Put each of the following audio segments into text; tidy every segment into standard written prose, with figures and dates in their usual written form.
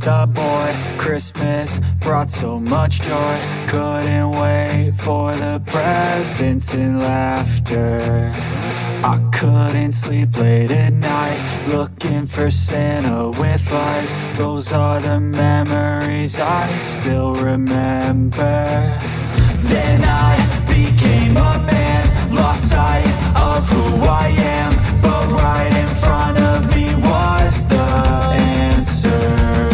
just a boy. Christmas brought so much joy. Couldn't wait for the presents and laughter. I couldn't sleep late at night, looking for Santa with lights. Those are the memories I still remember. Then I became a man, lost sight of who I am, but right in front of me was the answer.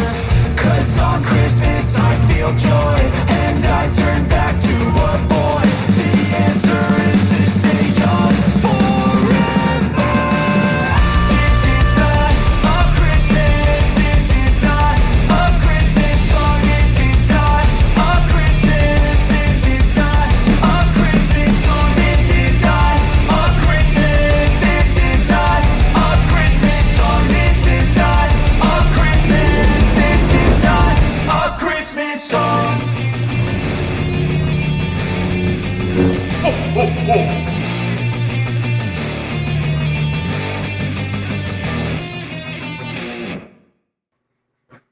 'Cause on Christmas I feel joy, and I turn back to a boy. The answer is to stay young forever. This is not a Christmas, this is not a Christmas song, this is not a Christmas, this is not a Christmas song, this is not a Christmas, this is not a Christmas song, this is not a Christmas, this is not a Christmas song.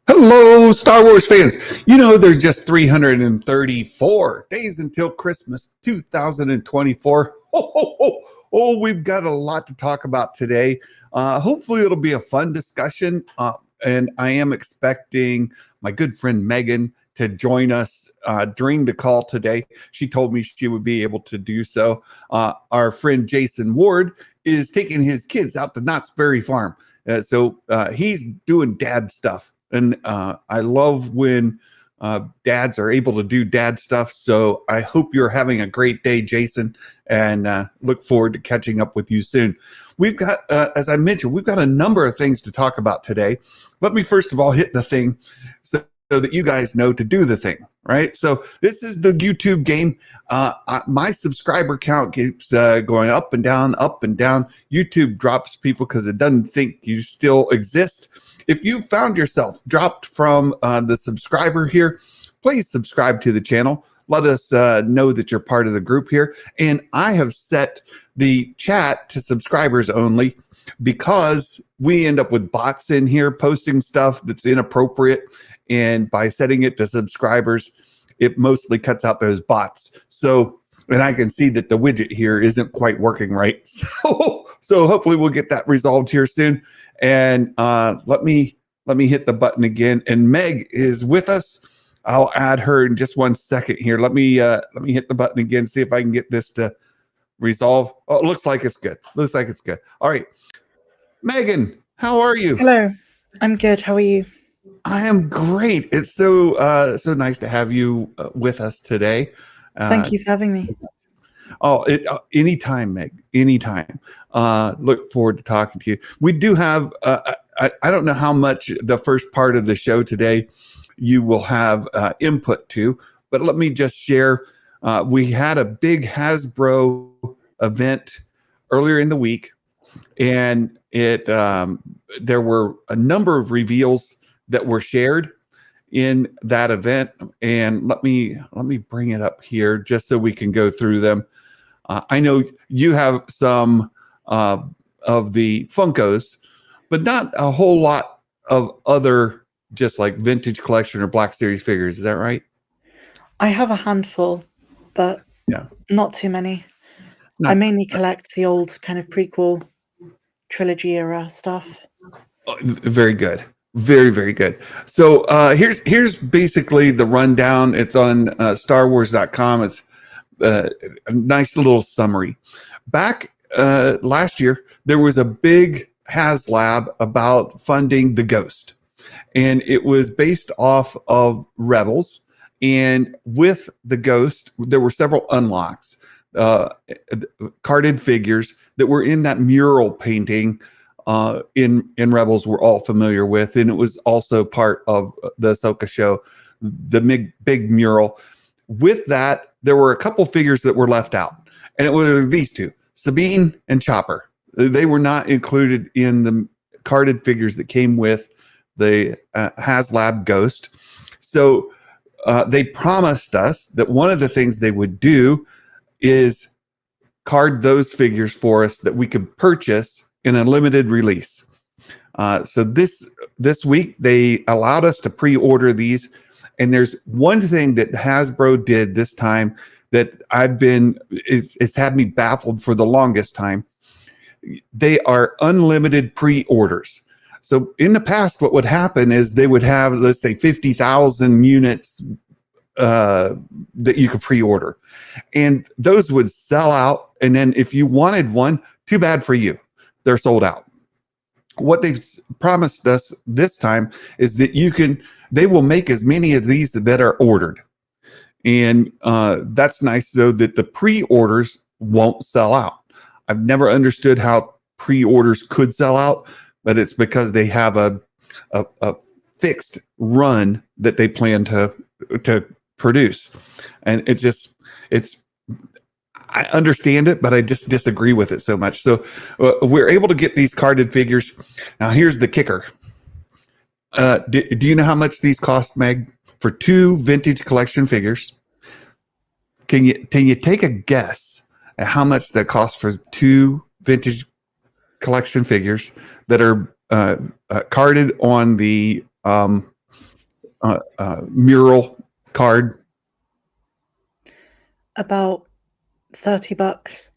Hello, Star Wars fans. You know, there's just 334 days until Christmas 2024. Oh, we've got a lot to talk about today. Hopefully, it'll be a fun discussion. And I am expecting my good friend Megan to join us during the call today. She told me she would be able to do so. Our friend Jason Ward is taking his kids out to Knott's Berry Farm. So he's doing dad stuff. And I love when dads are able to do dad stuff. So I hope you're having a great day, Jason, and look forward to catching up with you soon. We've got, as I mentioned, we've got a number of things to talk about today. Let me first of all hit the thing so that you guys know to do the thing, right? So this is the YouTube game. My subscriber count keeps going up and down, up and down. YouTube drops people because it doesn't think you still exist. If you found yourself dropped from the subscriber here, please subscribe to the channel. Let us know that you're part of the group here. And I have set the chat to subscribers only because we end up with bots in here posting stuff that's inappropriate. And by setting it to subscribers, it mostly cuts out those bots. So, and I can see that the widget here isn't quite working right. So hopefully we'll get that resolved here soon. And let me hit the button again. And Meg is with us. I'll add her in just 1 second here. Let me hit the button again, see if I can get this to resolve. Oh, it looks like it's good. Looks like it's good. All right. Megan, how are you? Hello. I'm good. How are you? I am great. It's so nice to have you with us today. Thank you for having me. Anytime, Meg. Anytime. Look forward to talking to you. We do have. I don't know how much the first part of the show today you will have input to, but let me just share. We had a big Hasbro event earlier in the week, and there were a number of reveals that were shared in that event. And let me bring it up here just so we can go through them. I know you have some of the Funkos, but not a whole lot of other just like vintage collection or Black Series figures. Is that right? I have a handful, but yeah, not too many. I mainly collect the old kind of prequel trilogy era stuff. Very good. Very, very good. So here's basically the rundown. It's on StarWars.com. It's a nice little summary. Back last year, there was a big HasLab about funding the Ghost. And it was based off of Rebels. And with the Ghost, there were several unlocks, carded figures that were in that mural painting in Rebels we're all familiar with. And it was also part of the Ahsoka show, the big mural. With that, there were a couple figures that were left out. And it were these two, Sabine and Chopper. They were not included in the carded figures that came with the HasLab Ghost. So they promised us that one of the things they would do is card those figures for us that we could purchase in a limited release. So this week they allowed us to pre-order these, and there's one thing that Hasbro did this time that it's had me baffled for the longest time. They are unlimited pre-orders. So in the past, what would happen is they would have, let's say, 50,000 units that you could pre-order, and those would sell out. And then if you wanted one, too bad for you, they're sold out. What they've promised us this time is that they will make as many of these that are ordered, and that's nice, so that the pre-orders won't sell out. I've never understood how pre-orders could sell out, but it's because they have a fixed run that they plan to produce, and I understand it, but I just disagree with it so much. So we're able to get these carded figures. Now here's the kicker. Do you know how much these cost, Meg, for 2 vintage collection figures? Can you take a guess at how much that costs for 2 vintage collection figures that are carded on the mural card? About $30.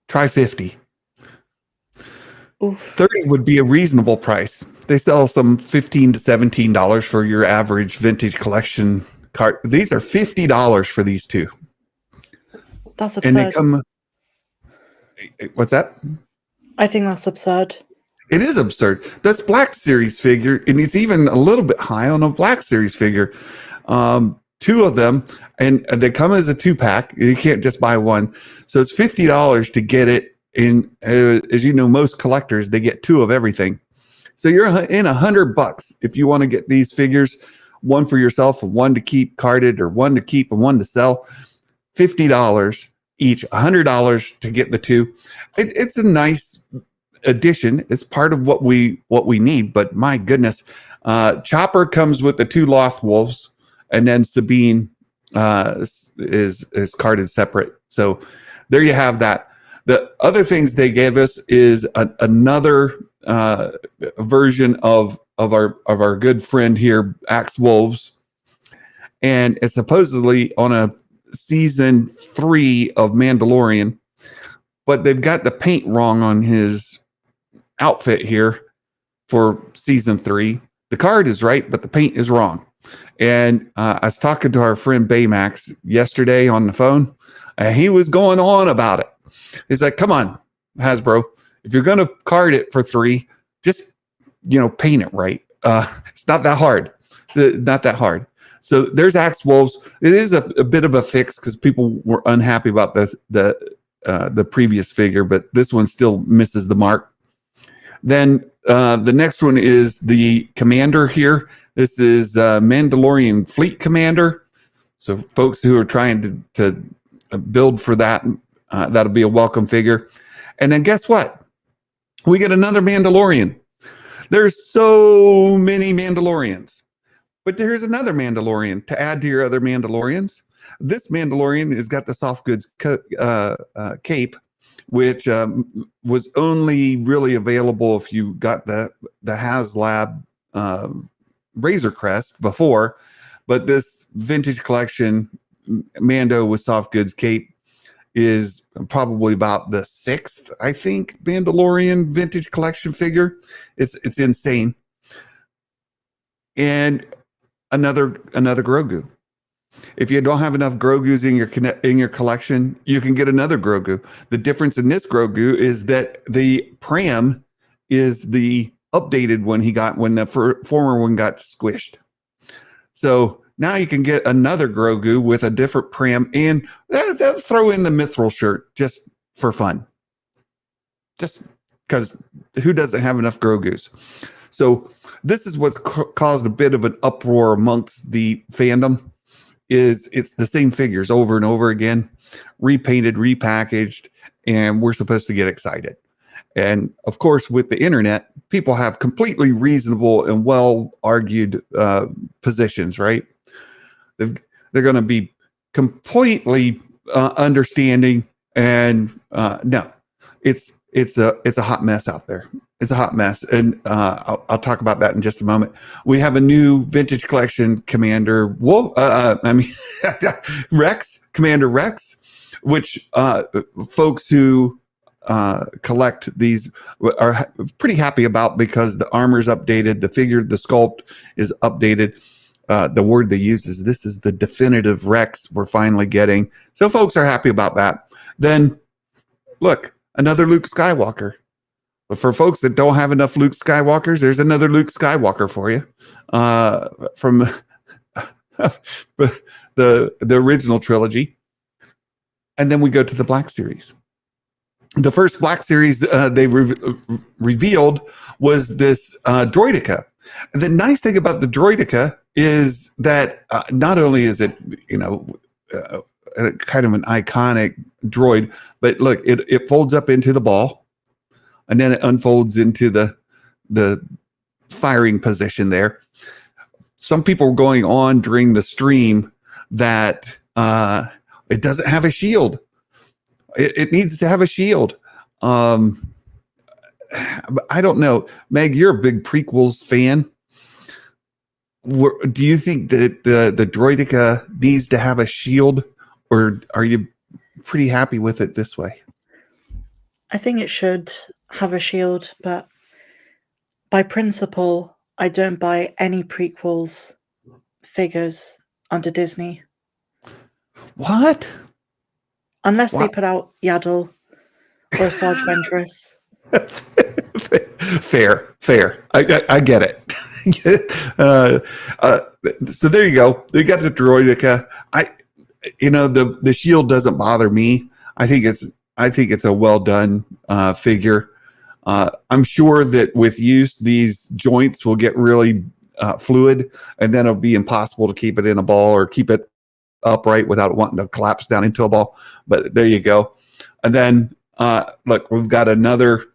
Try 50. Oof. 30 would be a reasonable price. They sell some $15 to $17 for your average vintage collection card. These are $50 for these 2. That's absurd. And they come. What's that? I think that's absurd. It is absurd. That's Black Series figure, and it's even a little bit high on a Black Series figure. 2 of them, and they come as a 2-pack. You can't just buy one. So it's $50 to get it in. As you know, most collectors, they get 2 of everything. So you're in $100 if you want to get these figures, one for yourself and one to keep carded, or one to keep and one to sell. $50 each, $100 to get the 2. It's a nice addition. It's part of what we need. But my goodness, Chopper comes with the 2 Loth Wolves, and then Sabine is carded separate. So there you have that. The other things they gave us is another version of our good friend here, Axe Wolves, and it's supposedly on a season 3 of Mandalorian, but they've got the paint wrong on his outfit here for season 3. The card is right, but the paint is wrong. And I was talking to our friend Baymax yesterday on the phone, and he was going on about it. He's like, come on, Hasbro, if you're going to card it for 3, just, paint it right. It's not that hard. Not that hard. So there's Axe Wolves. It is a bit of a fix because people were unhappy about the previous figure, but this one still misses the mark. Then the next one is the Commander here. This is Mandalorian Fleet Commander. So folks who are trying to build for that, that'll be a welcome figure. And then guess what? We get another Mandalorian. There's so many Mandalorians. But there's another Mandalorian to add to your other Mandalorians. This Mandalorian has got the soft goods cape, which was only really available if you got the HasLab Razor Crest before. But this vintage collection Mando with soft goods cape is probably about the 6th, I think, Mandalorian vintage collection figure. It's insane. And another Grogu. If you don't have enough Grogus in your collection, you can get another Grogu. The difference in this Grogu is that the Pram is the updated one he got when the former one got squished. So now you can get another Grogu with a different Pram, and they'll throw in the Mithril shirt just for fun. Just because who doesn't have enough Grogus? So this is what's caused a bit of an uproar amongst the fandom. It's the same figures over and over again, repainted, repackaged, and we're supposed to get excited. And of course, with the internet, people have completely reasonable and well-argued positions, right? They're going to be completely understanding, and no, it's a hot mess out there. It's a hot mess, and I'll talk about that in just a moment. We have a new vintage collection commander, Rex, Commander Rex, which folks who collect these are pretty happy about because the armor's updated, the figure, the sculpt is updated. The word they use is this is the definitive Rex we're finally getting. So folks are happy about that. Then, look, another Luke Skywalker. But for folks that don't have enough Luke Skywalkers, there's another Luke Skywalker for you from the original trilogy. And then we go to the Black Series. The first Black Series they revealed was this Droideka. The nice thing about the Droideka is that not only is it, kind of an iconic droid, but look, it folds up into the ball. And then it unfolds into the firing position there. Some people were going on during the stream that it doesn't have a shield. It needs to have a shield. I don't know. Meg, you're a big prequels fan. Do you think that the Droideka needs to have a shield, or are you pretty happy with it this way? I think it should have a shield, but by principle, I don't buy any prequels figures under Disney. What? Unless they put out Yaddle or Sarge Ventress. Fair. I get it. So there you go. You got the Droideka. The shield doesn't bother me. I think it's a well done figure. I'm sure that with use, these joints will get really fluid, and then it'll be impossible to keep it in a ball or keep it upright without wanting to collapse down into a ball. But there you go. And then look, we've got another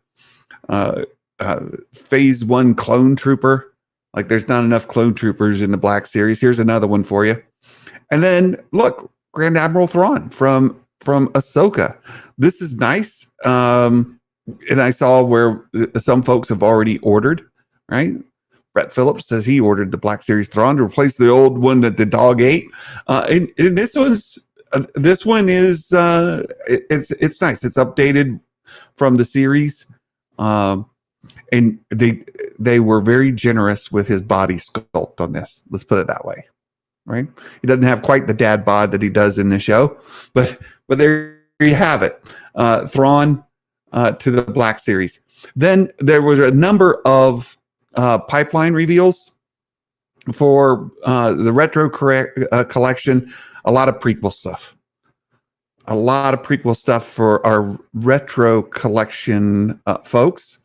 Phase 1 clone trooper. Like, there's not enough clone troopers in the Black Series. Here's another one for you. And then look, Grand Admiral Thrawn from Ahsoka. This is nice. And I saw where some folks have already ordered, right? Brett Phillips says he ordered the Black Series Thrawn to replace the old one that the dog ate. And this one is it's nice. It's updated from the series. And they were very generous with his body sculpt on this. Let's put it that way, right? He doesn't have quite the dad bod that he does in the show, but there you have it. Thrawn to the Black Series. Then there was a number of pipeline reveals for the retro collection. A lot of prequel stuff. For our retro collection folks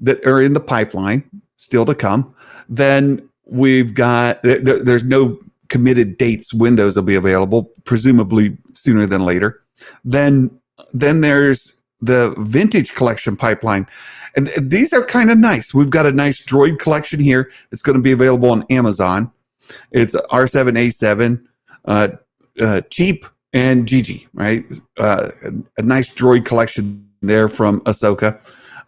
that are in the pipeline, still to come. Then we've got, there's no committed dates when those will be available, presumably sooner than later. Then there's the vintage collection pipeline. And these are kind of nice. We've got a nice droid collection here. It's going to be available on Amazon. It's R7A7, cheap and GG, right? A nice droid collection there from Ahsoka.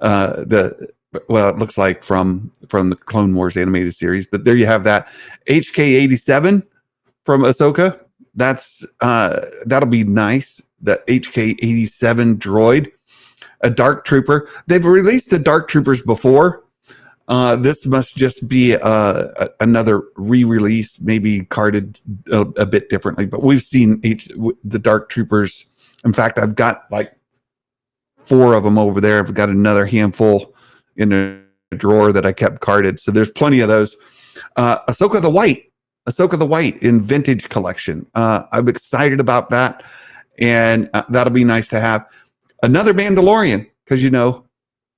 It looks like from the Clone Wars animated series, but there you have that. HK87 from Ahsoka. That'll be nice. The HK87 droid. A Dark Trooper. They've released the Dark Troopers before. This must just be another re-release, maybe carded a bit differently. But we've seen the Dark Troopers. In fact, I've got like 4 of them over there. I've got another handful in a drawer that I kept carded. So there's plenty of those. Ahsoka the White in vintage collection. I'm excited about that, and that'll be nice to have. Another Mandalorian, because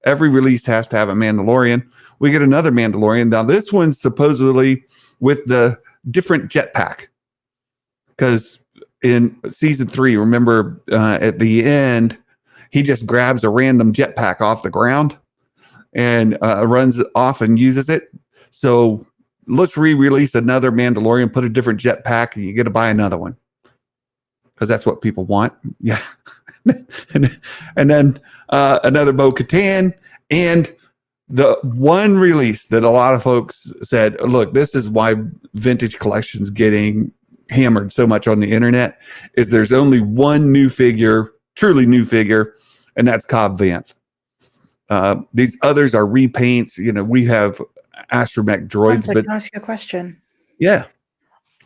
every release has to have a Mandalorian. We get another Mandalorian. Now this one's supposedly with the different jetpack, because in season 3, remember at the end, he just grabs a random jetpack off the ground and runs off and uses it. So let's re-release another Mandalorian, put a different jetpack, and you get to buy another one, because that's what people want. Yeah. and then another Bo-Katan, and The one release that a lot of folks said, look, this is why vintage collections getting hammered so much on the internet, is there's only one new figure, truly new figure, and that's Cobb Vanth. These others are repaints. We have astromech droids, Spencer, but can I ask you a question? yeah.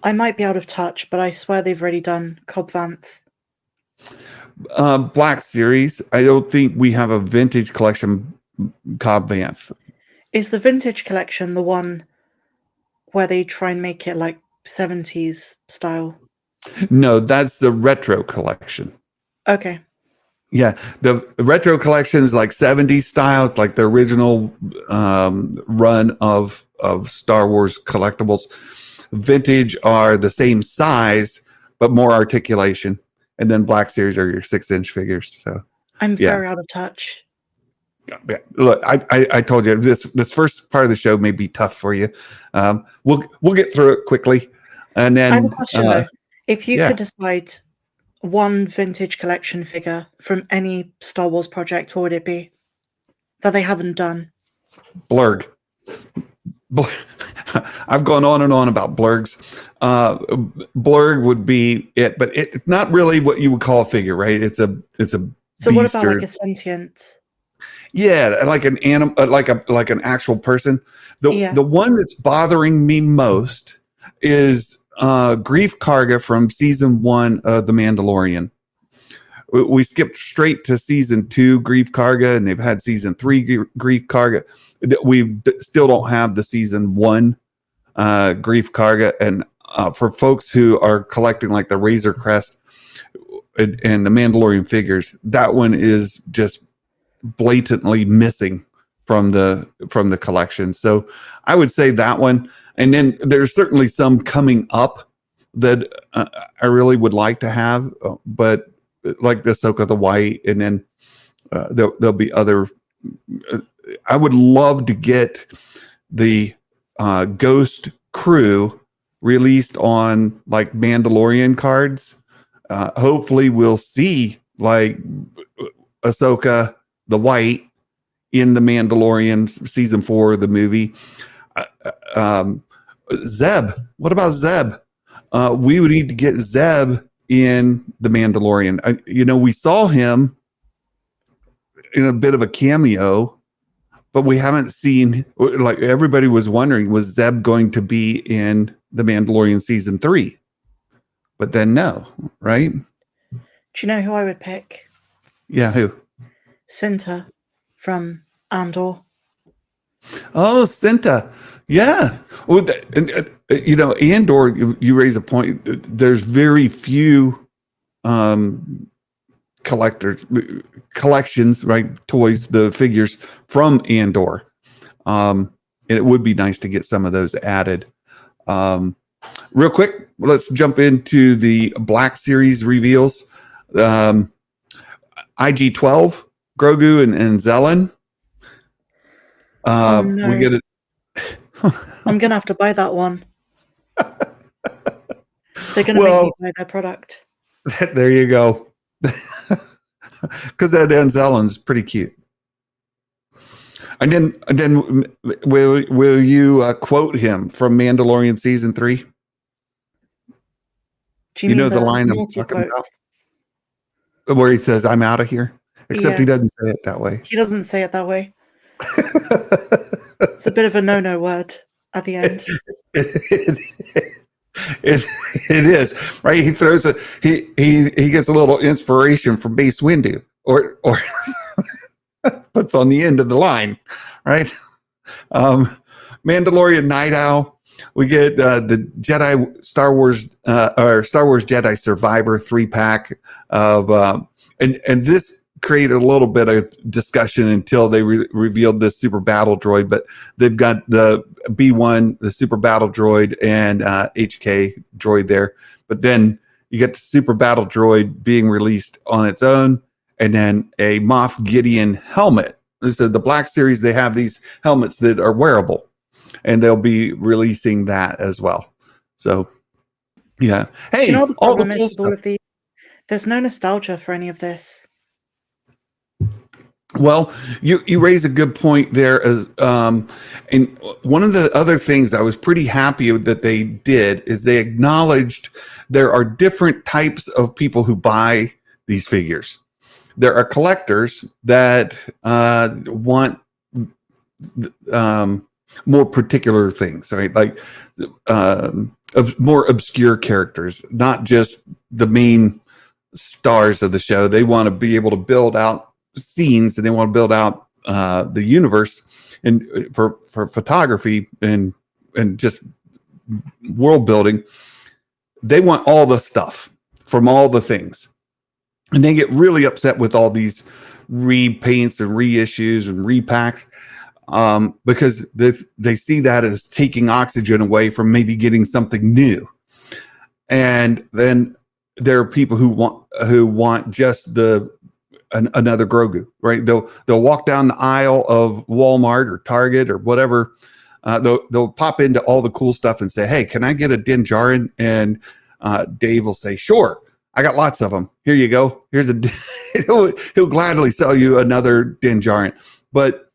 I might be out of touch, but I swear they've already done Cobb Vanth. Black Series, I don't think we have a vintage collection Cobb Vanth. Is the vintage collection the one where they try and make it like 70s style? No, that's the retro collection. Okay. Yeah, the retro collection is like 70s style. It's like the original run of Star Wars collectibles. Vintage are the same size, but more articulation. And then Black Series are your 6-inch figures. So I'm very out of touch. Yeah. Look, I told you this first part of the show may be tough for you. We'll get through it quickly, and then I have a question though. If you yeah. could decide one vintage collection figure from any Star Wars project, what would it be that they haven't done? Blurg. I've gone on and on about blurgs. Blurg would be it, but it's not really what you would call a figure, right? It's a So what about like a sentient? Yeah, like an animal, like an actual person. The one that's bothering me most is Grief Karga from season 1 of The Mandalorian. We skipped straight to season 2 Grief Karga, and they've had season 3 Grief Karga. We still don't have the season 1 Grief Karga. And for folks who are collecting like the Razor Crest and the Mandalorian figures, that one is just blatantly missing from the collection. So I would say that one. And then there's certainly some coming up that I really would like to have, but like the Ahsoka the White, and then there'll be other. I would love to get the Ghost Crew released on like Mandalorian cards. Hopefully we'll see like Ahsoka the White in the Mandalorian season 4 of the movie. Zeb, what about Zeb? We would need to get Zeb in the Mandalorian. We saw him in a bit of a cameo, but we haven't seen, like everybody was wondering, was Zeb going to be in the Mandalorian season 3? But then no, right? Do you know who I would pick? Yeah, who? Cinta from Andor. Oh, Cinta. Yeah. Well, Andor, you raise a point. There's very few collections, right? Toys, the figures from Andor. And it would be nice to get some of those added. Real quick, let's jump into the Black Series reveals. IG-12, Grogu and Zelen. Oh, no. We get it. I'm gonna have to buy that one. They're gonna make me buy their product. There you go. Because that Zelen's pretty cute. And then will you quote him from Mandalorian season 3? Do you know the line I'm talking about? Where he says, "I'm out of here." Except he doesn't say it that way. He doesn't say it that way. It's a bit of a no-no word at the end. It is, right? He throws he gets a little inspiration from Mace Windu, or puts on the end of the line, right? Mandalorian Night Owl. We get the Jedi Star Wars or Star Wars Jedi Survivor 3-pack of and this created a little bit of discussion until they revealed this super battle droid, but they've got the B1, the super battle droid, and HK droid there. But then you get the super battle droid being released on its own, and then a Moff Gideon helmet. So the Black Series, they have these helmets that are wearable, and they'll be releasing that as well. So yeah. Hey, you know what the all the problem cool is with all of these? There's no nostalgia for any of this. Well, you raise a good point there. And one of the other things I was pretty happy that they did is they acknowledged there are different types of people who buy these figures. There are collectors that want more particular things, right? Like more obscure characters, not just the main stars of the show. They want to be able to build out scenes, and they want to build out the universe, and for photography and just world building. They want all the stuff from all the things, and they get really upset with all these repaints and reissues and repacks, because they see that as taking oxygen away from maybe getting something new. And then there are people who want just another Grogu, right? They'll walk down the aisle of Walmart or Target or whatever. They'll pop into all the cool stuff and say, "Hey, can I get a Din Djarin?" And Dave will say, "Sure, I got lots of them. Here you go. Here's he'll gladly sell you another Din Djarin." But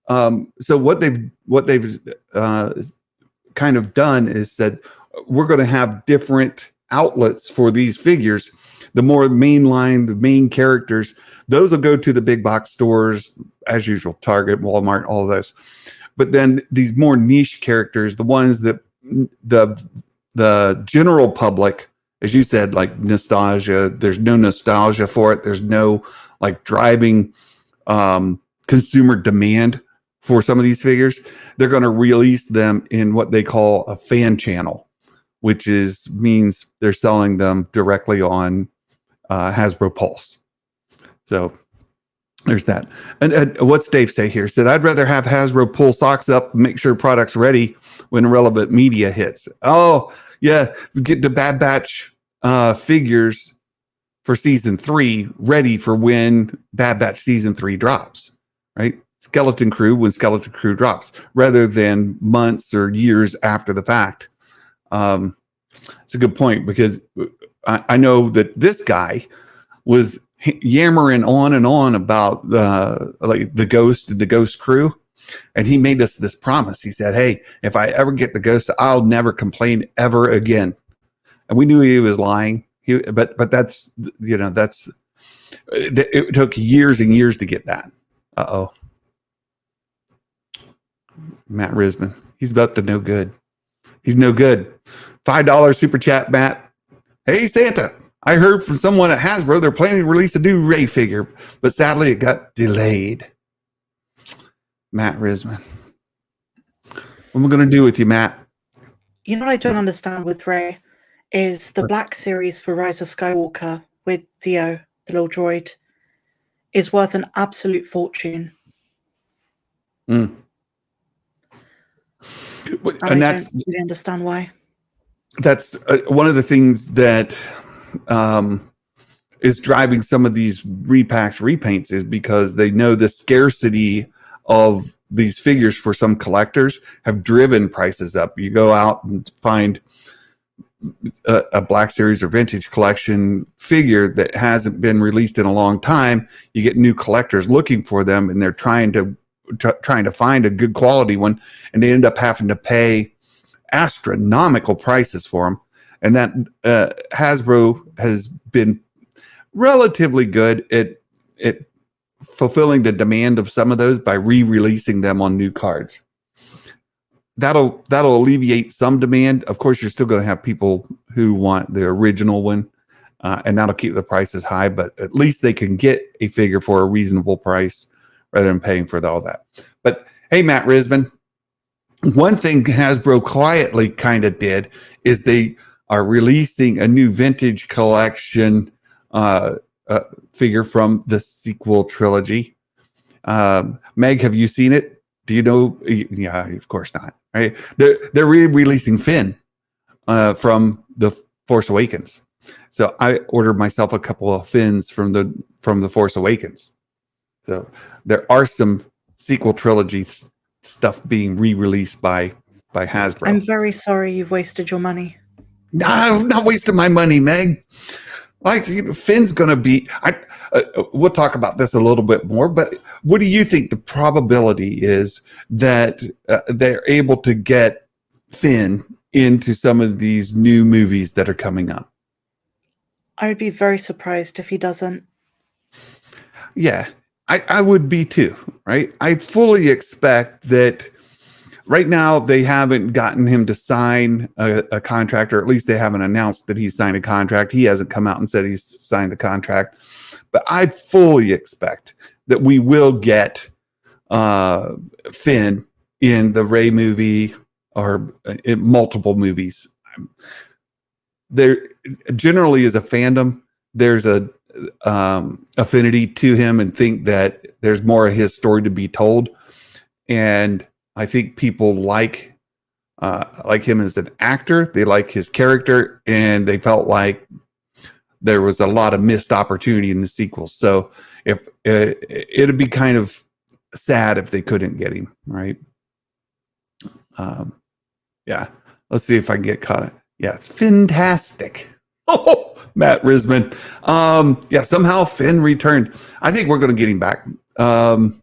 so what they've kind of done is said, we're going to have different outlets for these figures. The more mainline, the main characters, those will go to the big box stores as usual, Target, Walmart, all of those. But then these more niche characters, the ones that the general public, as you said, like nostalgia, there's no nostalgia for it. There's no like driving consumer demand for some of these figures. They're going to release them in what they call a fan channel, which means they're selling them directly on Hasbro Pulse. So there's that. And what's Dave say here? Said, I'd rather have Hasbro pull socks up and make sure product's ready when relevant media hits. Oh, yeah. Get the Bad Batch figures for season 3 ready for when Bad Batch season 3 drops, right? Skeleton Crew when Skeleton Crew drops, rather than months or years after the fact. It's a good point, because I know that this guy was yammering on and on about the Ghost and the Ghost Crew, and he made us this promise. He said, "Hey, if I ever get the Ghost, I'll never complain ever again." And we knew he was lying. But that's it took years and years to get that. Matt Risman, he's about to no good. He's no good. $5 super chat, Matt. Hey, Santa, I heard from someone at Hasbro they're planning to release a new Rey figure, but sadly it got delayed. Matt Risman. What am I going to do with you, Matt? You know what I don't understand with Rey is the Black Series for Rise of Skywalker with Dio, the little droid, is worth an absolute fortune. And I don't really understand why. That's one of the things that is driving some of these repaints is because they know the scarcity of these figures for some collectors have driven prices up. You go out and find a Black Series or vintage collection figure that hasn't been released in a long time. You get new collectors looking for them, and they're trying to find a good quality one, and they end up having to pay astronomical prices for them. And that Hasbro has been relatively good at fulfilling the demand of some of those by re-releasing them on new cards. That'll alleviate some demand. Of course, you're still going to have people who want the original one, and that'll keep the prices high, but at least they can get a figure for a reasonable price rather than paying for all that. But hey, Matt Risman, one thing Hasbro quietly kind of did is they are releasing a new vintage collection figure from the sequel trilogy. Meg, have you seen it? Do you know? Yeah, of course not. Right? They're re-releasing Finn from the Force Awakens. So I ordered myself a couple of Finns from the Force Awakens. So there are some sequel trilogy stuff being re-released by Hasbro. I'm very sorry you've wasted your money. No, I've not wasted my money, Meg. Like Finn's going to be. We'll talk about this a little bit more. But what do you think the probability is that they're able to get Finn into some of these new movies that are coming up? I would be very surprised if he doesn't. Yeah, I would be too. Right. I fully expect that. Right now, they haven't gotten him to sign a contract, or at least they haven't announced that he's signed a contract. He hasn't come out and said he's signed the contract. But I fully expect that we will get Finn in the Rey movie or in multiple movies. There generally is a fandom. There's a affinity to him and think that there's more of his story to be told. And I think people like him as an actor. They like his character, and they felt like there was a lot of missed opportunity in the sequels. So if it'd be kind of sad if they couldn't get him, right? Yeah. Let's see if I can get caught. Yeah, it's fantastic. Oh, Matt Risman. Yeah, somehow Finn returned. I think we're going to get him back. What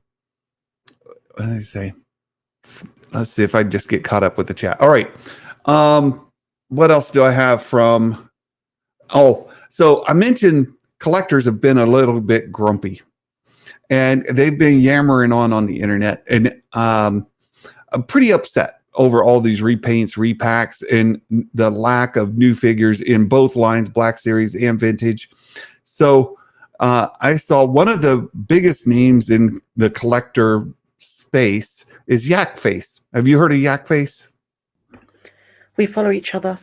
did I say? Let's see if I just get caught up with the chat. All right. What else do I have from? Oh, so I mentioned collectors have been a little bit grumpy, and they've been yammering on the internet, and I'm pretty upset over all these repaints, repacks, and the lack of new figures in both lines, Black Series and Vintage. So I saw one of the biggest names in the collector space is Yak Face. Have you heard of Yak Face? We follow each other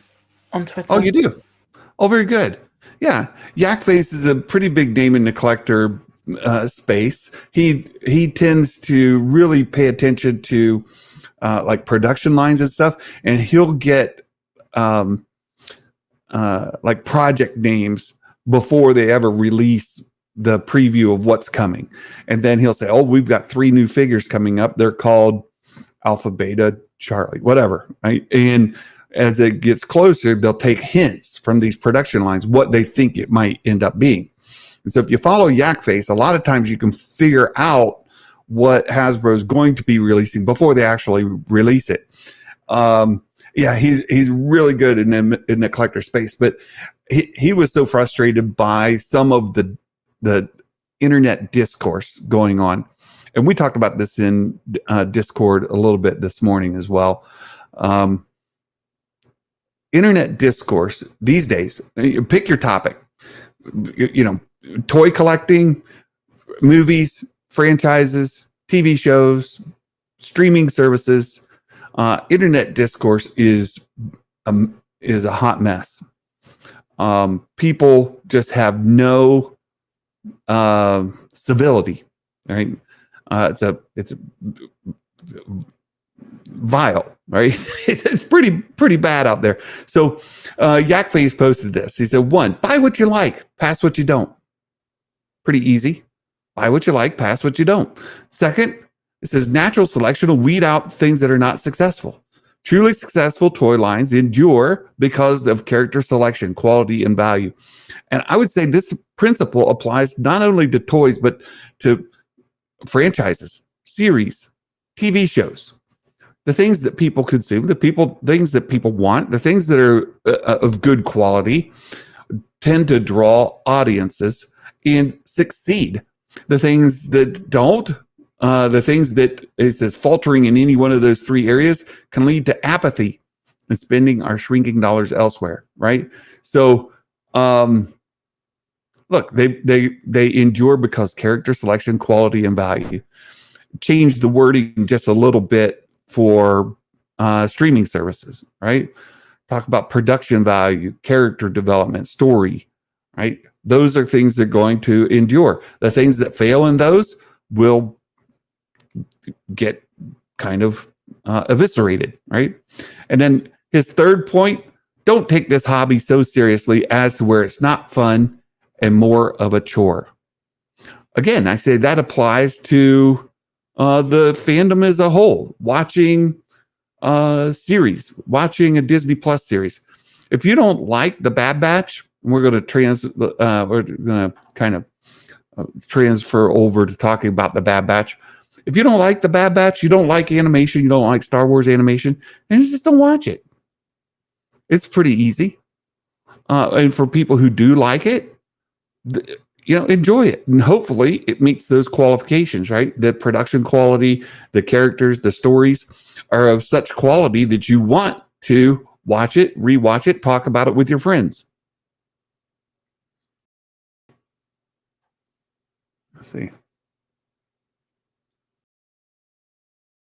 on Twitter. Oh, you do? Oh, very good. Yeah. Yak Face is a pretty big name in the collector space. He tends to really pay attention to like production lines and stuff, and he'll get like project names before they ever release the preview of what's coming. And then he'll say, oh, we've got 3 new figures coming up. They're called Alpha, Beta, Charlie, whatever. Right. And as it gets closer, they'll take hints from these production lines, what they think it might end up being. And so if you follow Yak Face, a lot of times you can figure out what Hasbro is going to be releasing before they actually release it. Yeah, he's really good in the collector space, but he was so frustrated by some of the internet discourse going on. And we talked about this in Discord a little bit this morning as well. Internet discourse these days, pick your topic, toy collecting, movies, franchises, TV shows, streaming services. Internet discourse is a hot mess. People just have no civility, right? It's vile, right? It's pretty bad out there. So Yak Face posted this. He said, 1, buy what you like, pass what you don't. Pretty easy. Buy what you like, pass what you don't. 2nd, it says natural selection will weed out things that are not successful. Truly successful toy lines endure because of character selection, quality, and value. And I would say this principle applies not only to toys, but to franchises, series, TV shows. The things that people consume, things that people want, the things that are of good quality tend to draw audiences and succeed. The things that don't, the things that it says faltering in any one of those 3 areas can lead to apathy and spending our shrinking dollars elsewhere, right? So, look, they endure because character selection, quality, and value. Change the wording just a little bit for streaming services, right? Talk about production value, character development, story, right? Those are things that are going to endure. The things that fail in those will get kind of eviscerated, right? And then his 3rd point, don't take this hobby so seriously as to where it's not fun and more of a chore. Again, I say that applies to the fandom as a whole. Watching a series, watching a Disney Plus series. If you don't like The Bad Batch, We're going to we're going to kind of transfer over to talking about the Bad Batch. If you don't like the Bad Batch, you don't like animation, you don't like Star Wars animation, then just don't watch it. It's pretty easy. And for people who do like it, enjoy it. And hopefully it meets those qualifications, right? The production quality, the characters, the stories are of such quality that you want to watch it, rewatch it, talk about it with your friends. Let's see.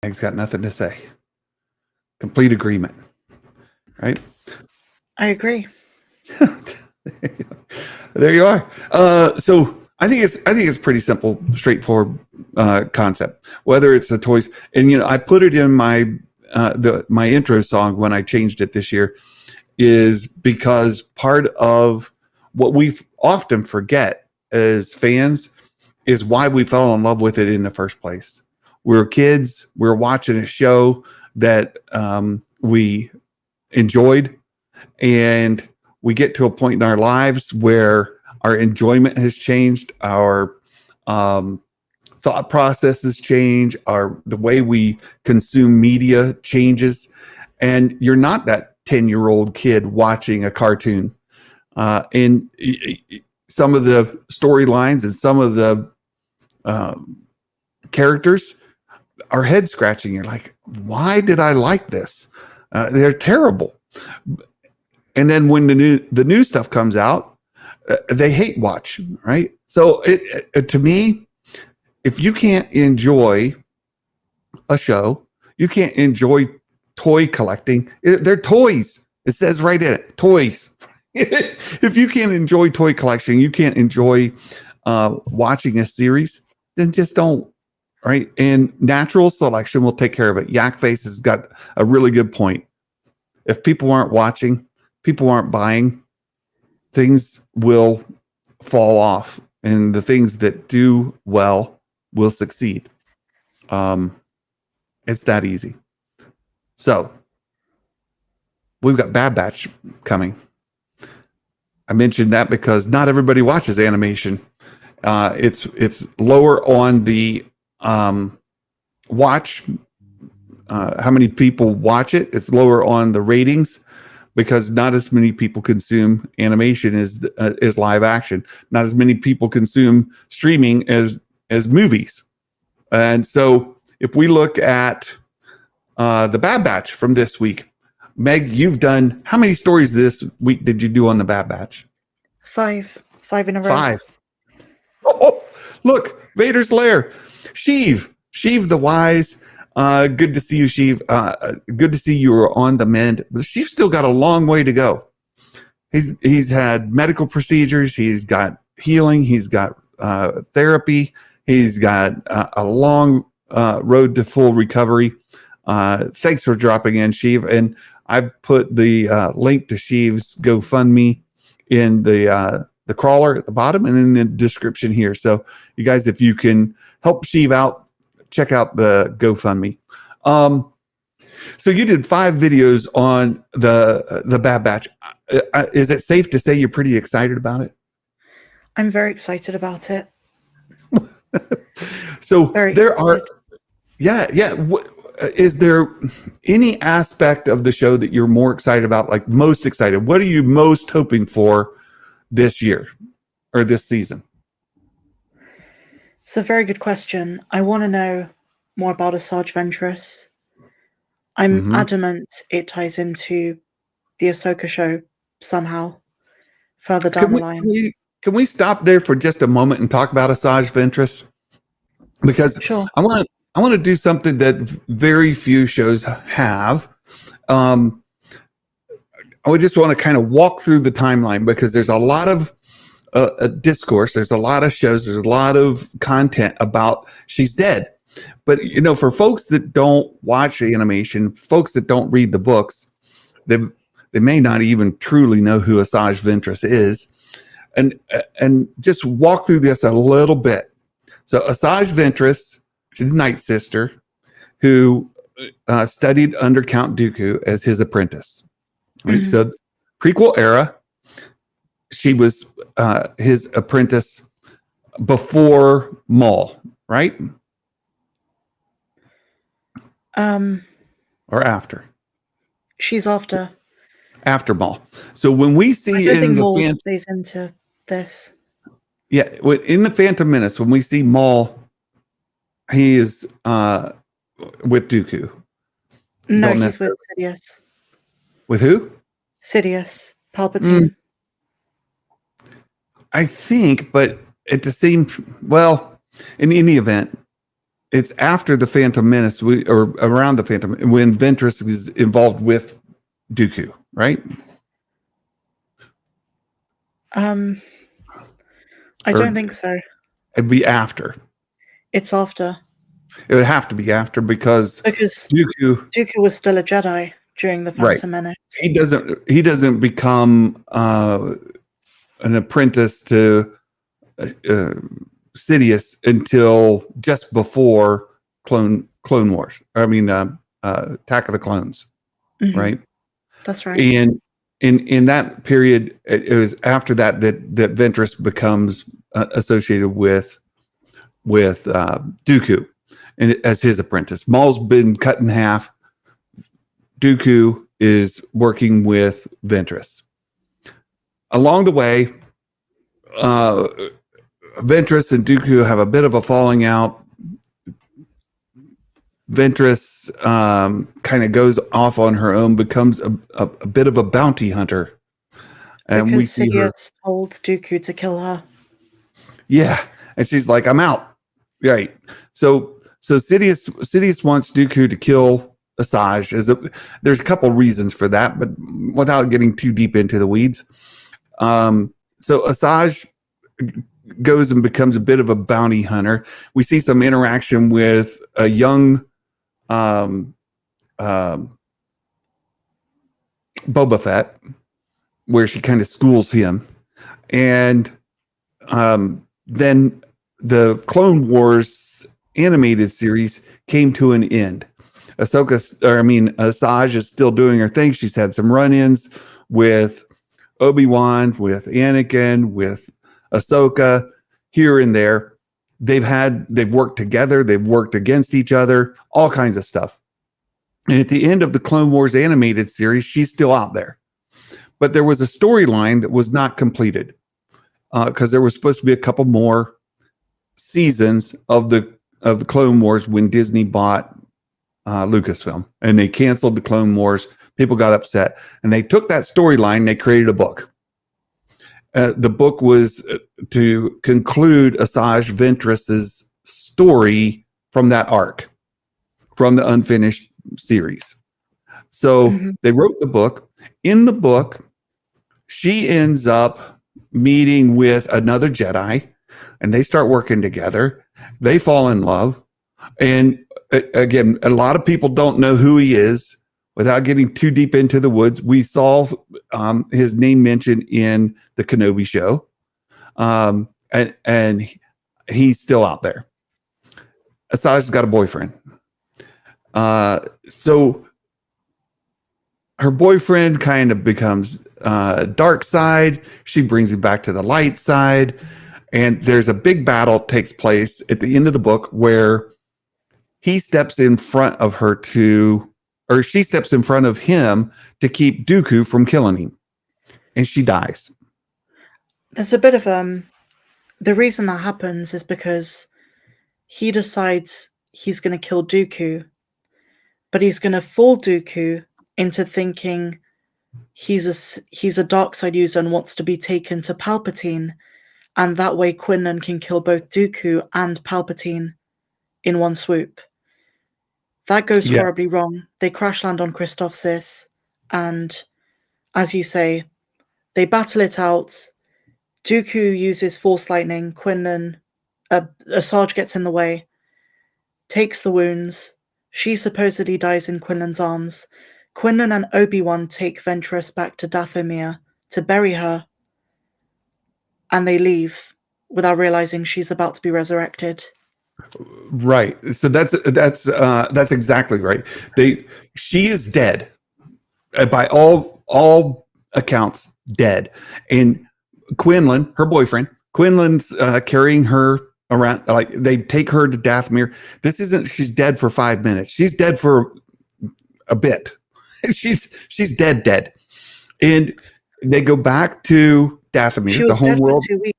Meg's got nothing to say. Complete agreement, right? I agree. There you are. So I think it's pretty simple, straightforward concept. Whether it's the toys, and I put it in my my intro song when I changed it this year, is because part of what we often forget as fans is why we fell in love with it in the first place. We were kids. We were watching a show that we enjoyed, and we get to a point in our lives where our enjoyment has changed, our thought processes change, the way we consume media changes, and you're not that 10-year-old kid watching a cartoon. And some of the storylines and some of the characters are head scratching. You're like, why did I like this? They're terrible. And then when the new stuff comes out, they hate watch, right? So to me, if you can't enjoy a show, you can't enjoy toy collecting. They're toys. It says right in it, toys. If you can't enjoy toy collection, you can't enjoy watching a series, then just don't, right? And natural selection will take care of it. Yak Face has got a really good point. If people aren't watching, people aren't buying, things will fall off, and the things that do well will succeed. It's that easy. So we've got Bad Batch coming. I mentioned that because not everybody watches animation. It's lower on the watch. How many people watch it? It's lower on the ratings because not as many people consume animation as live action. Not as many people consume streaming as movies. And so if we look at the Bad Batch from this week, Meg, you've done, how many stories this week did you do on the Bad Batch? 5 in a row. 5. Oh, look, Vader's lair. Sheev the Wise. Good to see you, Sheev. Good to see you are on the mend. But Sheev's still got a long way to go. He's had medical procedures. He's got healing. He's got therapy. He's got a long road to full recovery. Thanks for dropping in, Sheev. And I've put the link to Sheev's GoFundMe in the crawler at the bottom and in the description here. So you guys, if you can help Sheev out, check out the GoFundMe. So you did 5 videos on the Bad Batch. Is it safe to say you're pretty excited about it? I'm very excited about it. So Very there excited. are, is there any aspect of the show that you're more excited about, like most excited? What are you most hoping for this year or this season? It's a very good question. I want to know more about Asajj Ventress. I'm adamant it ties into the Ahsoka show somehow further down the line. Can we stop there for just a moment and talk about Asajj Ventress? Because Sure. I want to do something that very few shows have. I would just want to kind of walk through the timeline because there's a lot of discourse. There's a lot of shows. There's a lot of content about she's dead. But, for folks that don't watch animation, folks that don't read the books, they may not even truly know who Asajj Ventress is. And just walk through this a little bit. So Asajj Ventress, she's the Night Sister who studied under Count Dooku as his apprentice. Right? Mhm. So prequel era, she was his apprentice before Maul, right? Or after? She's after. After Maul. So when we I see don't in think the Maul plays into this. in the Phantom Menace, when we see Maul, he is with Dooku. No, Don't he's with necessarily. Sidious. With who? Sidious. Palpatine. I think, but at the same, well, in any event, it's after the Phantom Menace, or around the Phantom, when Ventress is involved with Dooku, right? I Or don't think so. it'd be after. It's after. It would have to be after because Because Dooku, Dooku was still a Jedi during the right? Phantom Menace. He doesn't become an apprentice to Sidious until just before Clone Wars. I mean, Attack of the Clones, Mhm. right? That's right. And in that period, it was after that Ventress becomes associated with Dooku and as his apprentice. Maul's been cut in half. Dooku is working with Ventress. Along the way, Ventress and Dooku have a bit of a falling out. Ventress kind of goes off on her own, becomes a bit of a bounty hunter. And we Because see her. Sidious told Dooku to kill her. Yeah. And she's like, I'm out. Right. So Sidious wants Dooku to kill Asajj. There's a couple reasons for that, but without getting too deep into the weeds. So Asajj goes and becomes a bit of a bounty hunter. We see some interaction with a young Boba Fett, where she kind of schools him. And then the Clone Wars animated series came to an end. Asajj is still doing her thing. She's had some run-ins with Obi-Wan, with Anakin, with Ahsoka, here and there. They've worked together, they've worked against each other, all kinds of stuff. And at the end of the Clone Wars animated series, she's still out there. But there was a storyline that was not completed because there was supposed to be a couple more seasons of the Clone Wars when Disney bought Lucasfilm, and they canceled the Clone Wars. People got upset, and they took that storyline. They created a book. The book was to conclude Asajj Ventress's story from that arc, from the unfinished series. So they wrote the book. In the book, she ends up meeting with another Jedi, and they start working together. They fall in love. And again, a lot of people don't know who he is. Without getting too deep into the woods, we saw his name mentioned in the Kenobi show. And he's still out there. Asajj's got a boyfriend. So her boyfriend kind of becomes dark side. She brings him back to the light side. And there's a big battle takes place at the end of the book where he steps in front of her or she steps in front of him to keep Dooku from killing him. And she dies. There's a bit of the reason that happens is because he decides he's going to kill Dooku, but he's going to fool Dooku into thinking he's a dark side user and wants to be taken to Palpatine, and that way Quinlan can kill both Dooku and Palpatine in one swoop. That goes horribly wrong. They crash land on Christoph Sis, and as you say, they battle it out. Dooku uses Force Lightning. Asajj gets in the way, takes the wounds. She supposedly dies in Quinlan's arms. Quinlan and Obi-Wan take Ventress back to Dathomir to bury her, and they leave without realizing she's about to be resurrected. Right. So that's exactly right. She is dead by all accounts, dead. And Quinlan, her boyfriend, Quinlan's carrying her around. Like they take her to Dathomir. This isn't. She's dead for 5 minutes. She's dead for a bit. she's dead. And they go back to Dathomir, She the was dead home world. for 2 weeks.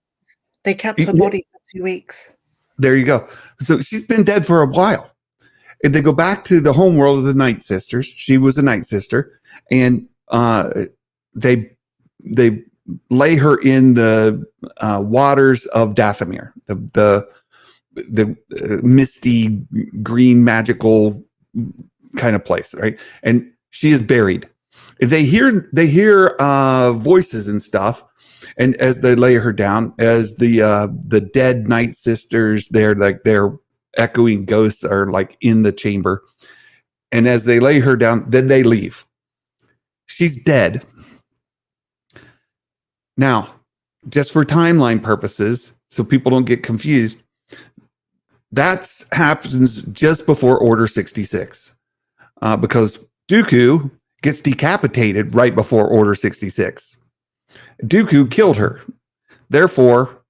They kept her body for 2 weeks. There you go. So she's been dead for a while. And they go back to the home world of the Night Sisters. She was a Night Sister, and they lay her in the waters of Dathomir, the misty green magical kind of place, right? And she is buried. They hear voices and stuff, and as they lay her down, as the dead Night Sisters, they're echoing ghosts are like in the chamber, and as they lay her down, then they leave. She's dead. Now, just for timeline purposes, so people don't get confused, that happens just before Order 66, because Dooku gets decapitated right before Order 66. Dooku killed her. Therefore,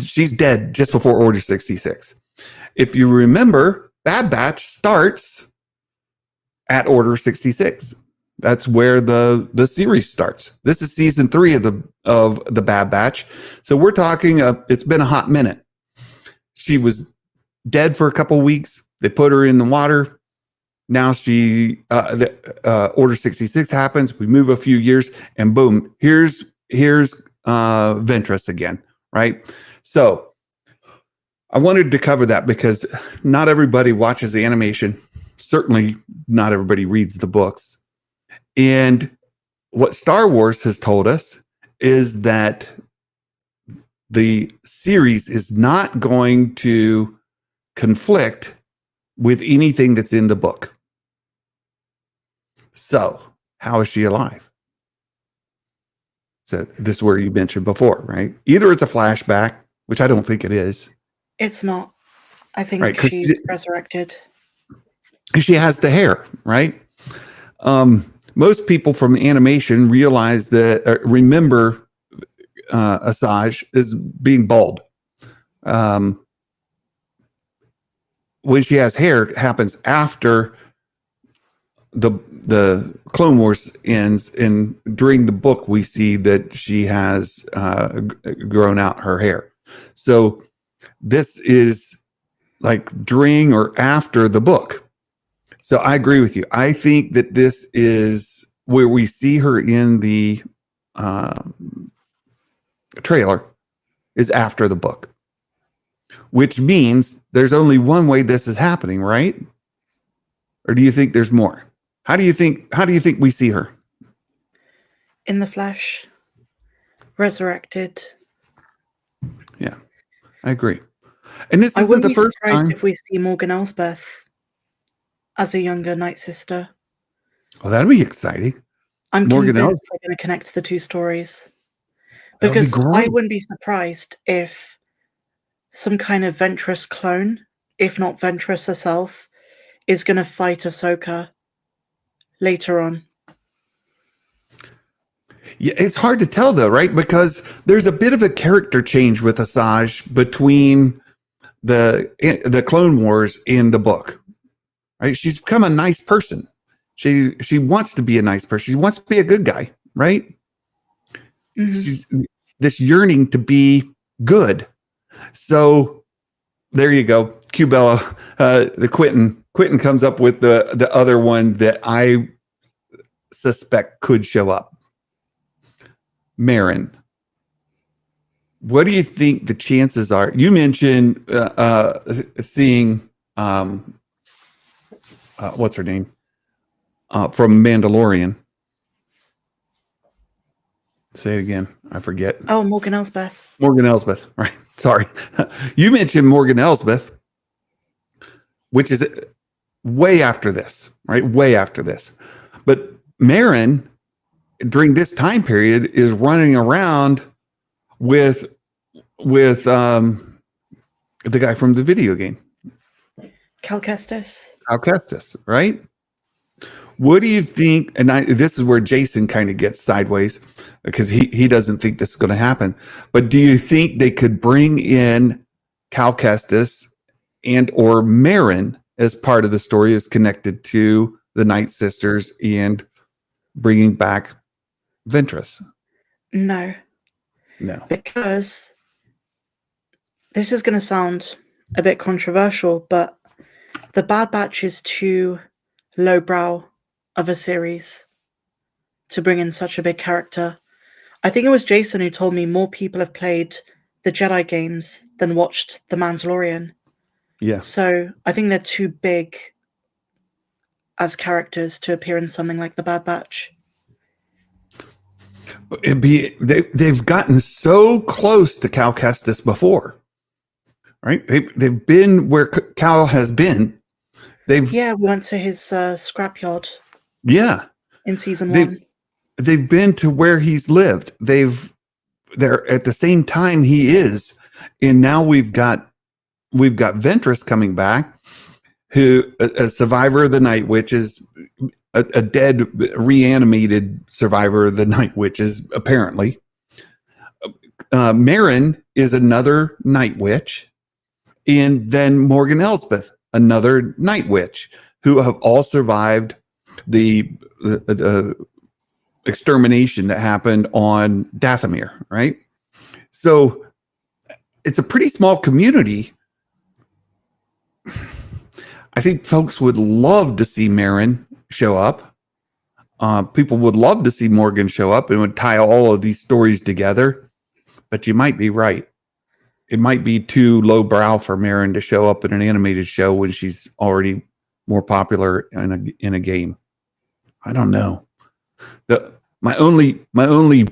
she's dead just before Order 66. If you remember, Bad Batch starts at Order 66. That's where the series starts. This is season 3 of the Bad Batch. So we're talking, it's been a hot minute. She was dead for a couple weeks. They put her in the water. Now Order 66 happens. We move a few years, and boom, here's Ventress again, right? So I wanted to cover that because not everybody watches the animation. Certainly not everybody reads the books. And what Star Wars has told us is that the series is not going to conflict with anything that's in the book. So, how is she alive? So, this is where you mentioned before, right? Either it's a flashback, which I don't think it is. It's not. I think Right, she's resurrected. She has the hair, right? Most people from animation realize that, remember Asajj as being bald. When she has hair, it happens after the Clone Wars ends, and during the book we see that she has grown out her hair. So this is like during or after the book. So I agree with you. I think that this is where we see her in the trailer is after the book, which means there's only one way this is happening, right? Or do you think there's more? How do you think we see her? In the flesh, resurrected. Yeah, I agree. And this I isn't wouldn't the be first surprised time. if we see Morgan Elsbeth as a younger Night Sister. Well, that'd be exciting. I'm Morgan convinced they're going to connect the two stories. That would be Because I great. wouldn't be surprised if some kind of Ventress clone, if not Ventress herself, is going to fight Ahsoka later on. Yeah, it's hard to tell though, right? Because there's a bit of a character change with Asajj between the Clone Wars in the book. Right? She's become a nice person. She wants to be a nice person. She wants to be a good guy, right? Mm-hmm. She's this yearning to be good. So there you go. Cubella, the Quentin comes up with the other one that I suspect could show up. Marin. What do you think the chances are? You mentioned seeing what's her name from Mandalorian. Say it again. I forget. Oh, Morgan Elsbeth. Morgan Elsbeth. Right. Sorry. You mentioned Morgan Elsbeth, which is way after this, right? Way after this. But Marin, during this time period, is running around with the guy from the video game. Cal Kestis. Cal Kestis, right? What do you think? And this is where Jason kind of gets sideways because he doesn't think this is going to happen. But do you think they could bring in Cal Kestis and or Marin as part of the story, is connected to the Night Sisters and bringing back Ventress? No, No. because this is going to sound a bit controversial, but the Bad Batch is too lowbrow of a series to bring in such a big character. I think it was Jason who told me more people have played the Jedi games than watched The Mandalorian. Yeah. So I think they're too big as characters to appear in something like the Bad Batch. They've gotten so close to Cal Kestis before, right? They've been where Cal has been. We went to his scrapyard. Yeah, in season 1. They've been to where he's lived. They're at the same time he is, and now we've got Ventress coming back, who a survivor of the Night Witches, a dead reanimated survivor of the Night Witches, apparently. Marin is another Night Witch, and then Morgan Elsbeth, another Night Witch, who have all survived the extermination that happened on Dathomir, right? So it's a pretty small community. I think folks would love to see Marin show up. People would love to see Morgan show up and would tie all of these stories together. But you might be right. It might be too lowbrow for Marin to show up in an animated show when she's already more popular in a game. I don't know. My only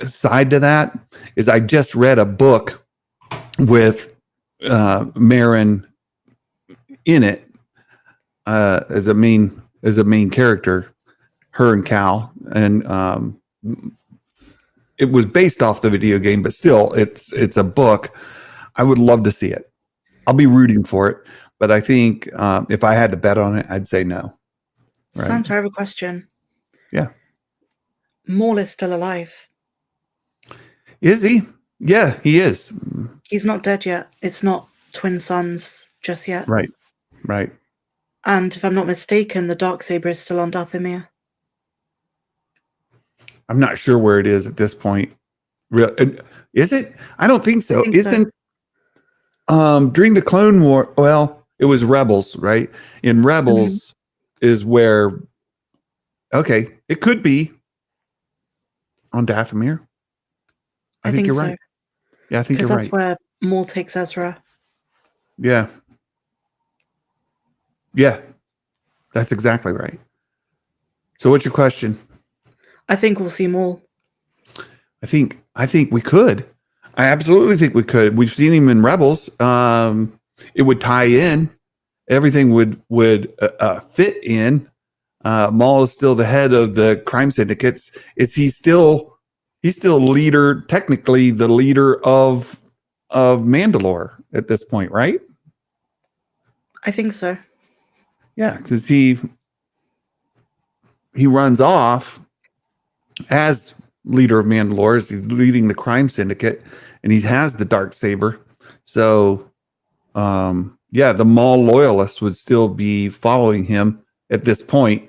side to that is I just read a book with Marin in it as a main character, her and Cal, and it was based off the video game, but still, it's a book. I would love to see it. I'll be rooting for it, but I think if I had to bet on it, I'd say no. Right? Santa, I have a question. Yeah. Maul is still alive. Is he? Yeah, he is. He's not dead yet. It's not twin sons just yet. Right. And if I'm not mistaken, the Darksaber is still on Dathomir. I'm not sure where it is at this point. Is it? I don't think so. Isn't during the Clone War? Well, it was Rebels, right? In Rebels is where. Okay, it could be on Dathomir. I think you're right. Yeah, I think you're right. Because that's where Maul takes Ezra. Yeah, that's exactly right. So, what's your question? I think we'll see Maul. I think we could. I absolutely think we could. We've seen him in Rebels. It would tie in. Everything would fit in. Maul is still the head of the crime syndicates. Is he still? He's still leader, technically the leader of Mandalore at this point, right? I think so. Yeah, because he runs off as leader of Mandalore. He's leading the crime syndicate, and he has the Darksaber. So, the Maul loyalists would still be following him at this point.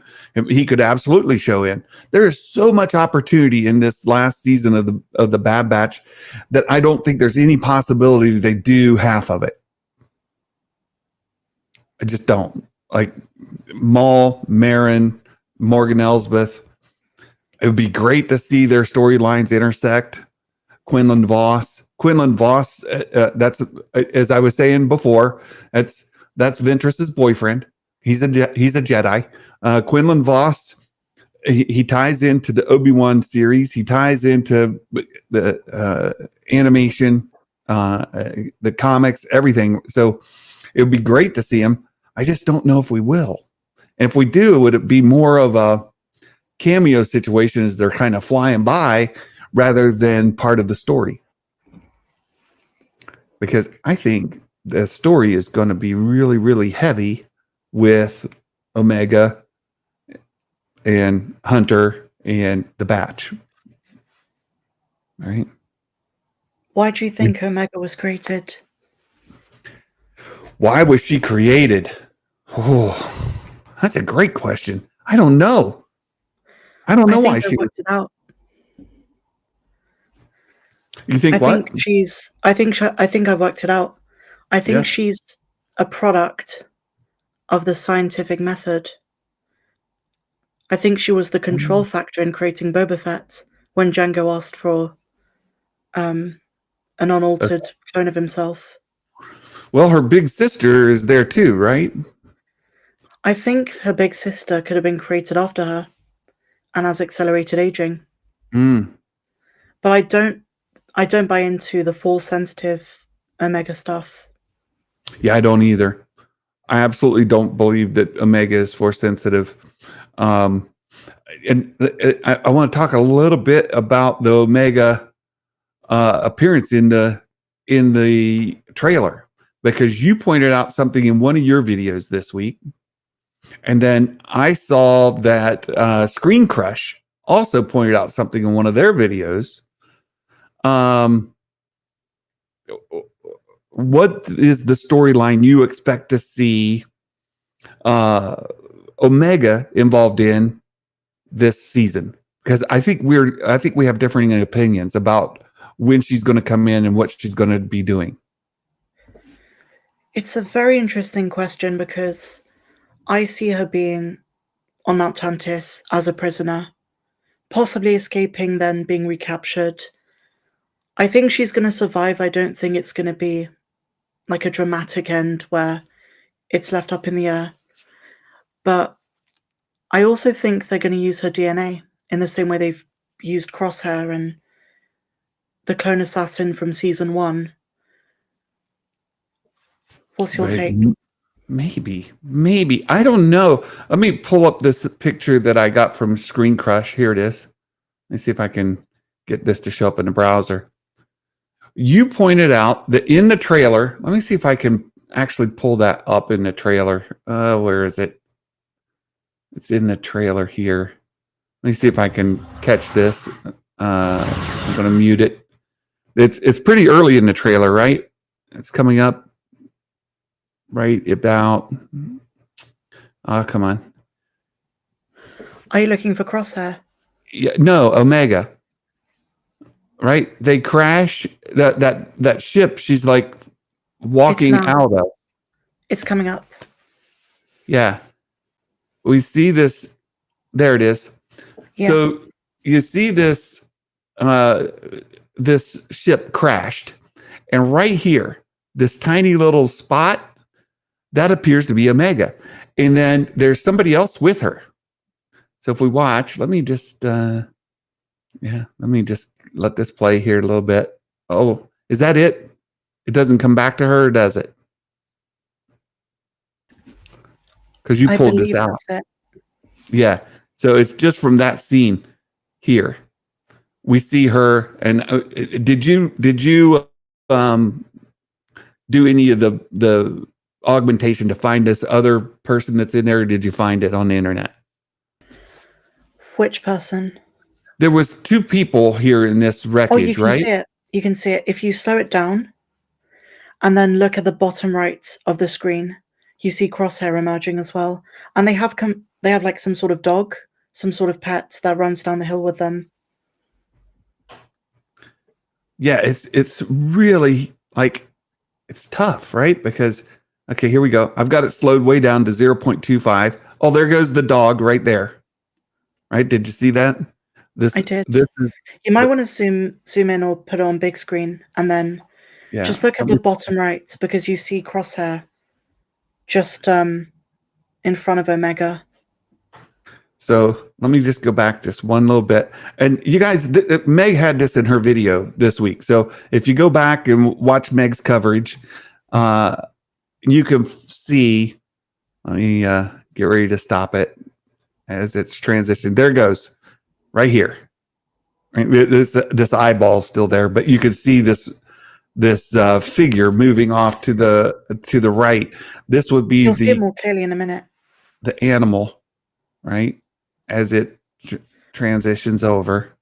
He could absolutely show in. There is so much opportunity in this last season of the Bad Batch that I don't think there's any possibility they do half of it. I just don't. Like Maul, Marin, Morgan Elsbeth. It would be great to see their storylines intersect. Quinlan Voss. That's as I was saying before. That's Ventress's boyfriend. He's a Jedi. Quinlan Voss, he ties into the Obi-Wan series. He ties into the animation, the comics, everything. So it would be great to see him. I just don't know if we will. And if we do, would it be more of a cameo situation as they're kind of flying by rather than part of the story? Because I think the story is going to be really, really heavy with Omega and Hunter and the Batch. Right? Why do you think Omega was created? Why was she created? Oh, that's a great question. I don't know. I don't know why I she. worked it out. You think what? I think I worked it out. I think Yeah. she's a product of the scientific method. I think she was the control factor in creating Boba Fett when Jango asked for an unaltered clone of himself. Well, her big sister is there too, right? I think her big sister could have been created after her and has accelerated aging. Mm. But I don't buy into the force sensitive Omega stuff. Yeah, I don't either. I absolutely don't believe that Omega is force sensitive. And I want to talk a little bit about the Omega appearance in the trailer, because you pointed out something in one of your videos this week, and then I saw that Screen Crush also pointed out something in one of their videos. What is the storyline you expect to see Omega involved in this season? Because I think we have differing opinions about when she's going to come in and what she's going to be doing. It's a very interesting question because I see her being on Mount Tantis as a prisoner, possibly escaping, then being recaptured. I think she's going to survive. I don't think it's going to be like a dramatic end where it's left up in the air. But I also think they're going to use her DNA in the same way they've used Crosshair and the clone assassin from season 1. What's your take? Maybe. I don't know. Let me pull up this picture that I got from Screen Crush. Here it is. Let me see if I can get this to show up in the browser. You pointed out that in the trailer, let me see if I can actually pull that up in the trailer. Where is it? It's in the trailer here. Let me see if I can catch this. I'm going to mute it. It's pretty early in the trailer, right? It's coming up right about. Come on. Are you looking for Crosshair? Yeah, no, Omega. Right? They crash that ship. She's like walking out of. It's coming up. Yeah. We see this. There it is. Yeah. So you see this this ship crashed, and right here, this tiny little spot, that appears to be Omega. And then there's somebody else with her. So if we watch, let me just let this play here a little bit. Oh, is that it? It doesn't come back to her, does it? Because you pulled this out. That's it. Yeah. So it's just from that scene here. We see her. And did you do any of the augmentation to find this other person that's in there, or did you find it on the internet? Which person? There was 2 people here in this wreckage, you can right? see it. You can see it. If you slow it down and then look at the bottom right of the screen, you see Crosshair emerging as well. And they have like some sort of dog, some sort of pet that runs down the hill with them. Yeah, it's really like, it's tough, right? Because, okay, here we go. I've got it slowed way down to 0.25. Oh, there goes the dog right there. Right? Did you see that? I did. You might want to zoom in or put it on big screen, and then just look at the bottom right, because you see Crosshair just in front of Omega. So let me just go back just one little bit. And you guys, Meg had this in her video this week. So if you go back and watch Meg's coverage, you can see, let me get ready to stop it as it's transitioning. There it goes, right here. Right? This eyeball still there, but you can see this figure moving off to the right. This would be You'll see it more clearly in a minute. the animal, right? as it transitions over.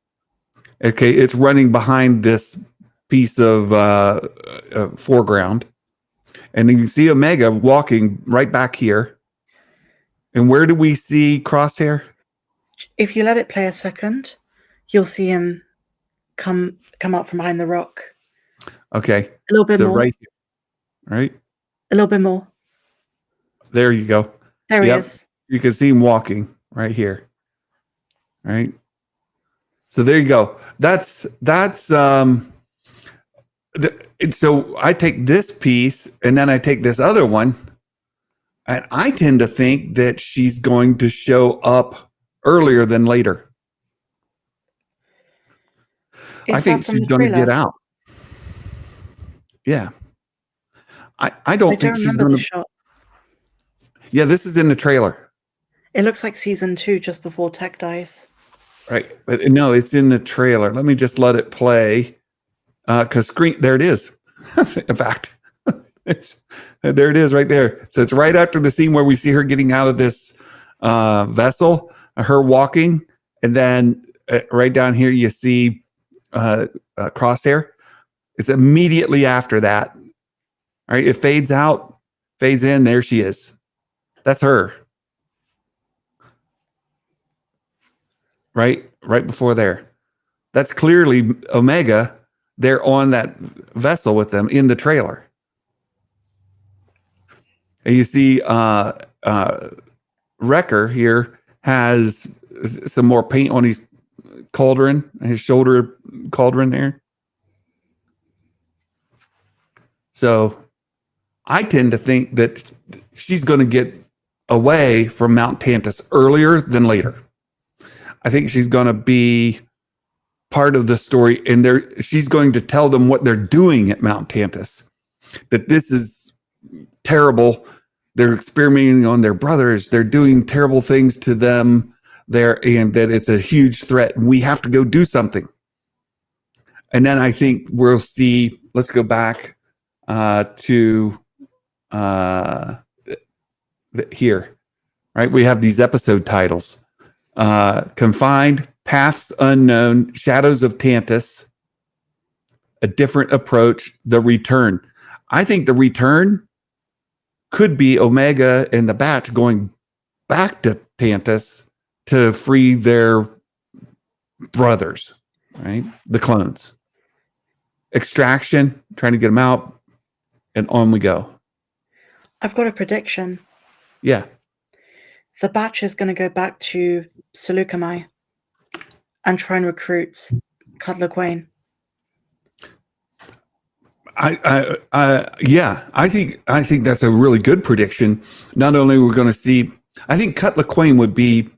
Okay, it's running behind this piece of foreground. And you can see Omega walking right back here. And where do we see Crosshair? If you let it play a second, you'll see him come up from behind the rock. Okay. A little bit So more. right here. Right? A little bit more. There you go. There he is. You can see him walking right here. Right? So there you go. So I take this piece and then I take this other one, and I tend to think that she's going to show up earlier than later. I think she's going to get out. Yeah. I don't think she's going to. Shot. Yeah, this is in the trailer. It looks like season 2 just before Tech dies. Right. But no, it's in the trailer. Let me just let it play. Because there it is. In fact, there it is right there. So it's right after the scene where we see her getting out of this vessel, her walking, and then right down here you see Crosshair. It's immediately after that. All right, it fades out, fades in. There she is. That's her. Right before there. That's clearly Omega. They're on that vessel with them in the trailer. And you see Wrecker here has some more paint on his cauldron, his shoulder cauldron there. So I tend to think that she's going to get away from Mount Tantus earlier than later. I think she's going to be part of the story, and she's going to tell them what they're doing at Mount Tantus, that this is terrible. They're experimenting on their brothers. They're doing terrible things to them there, and that it's a huge threat, and we have to go do something. And then I think we'll see, let's go back to here, right? We have these episode titles. Confined, Paths Unknown, Shadows of Tantus, A Different Approach, The Return. I think The Return could be Omega and the Batch going back to Tantus to free their brothers, right? The clones. Extraction, trying to get them out, and on we go. I've got a prediction. Yeah. The Batch is going to go back to Seleucami and try and recruit Cutler Quain. I think that's a really good prediction. Not only we're going to see, I think Cutler Quain would be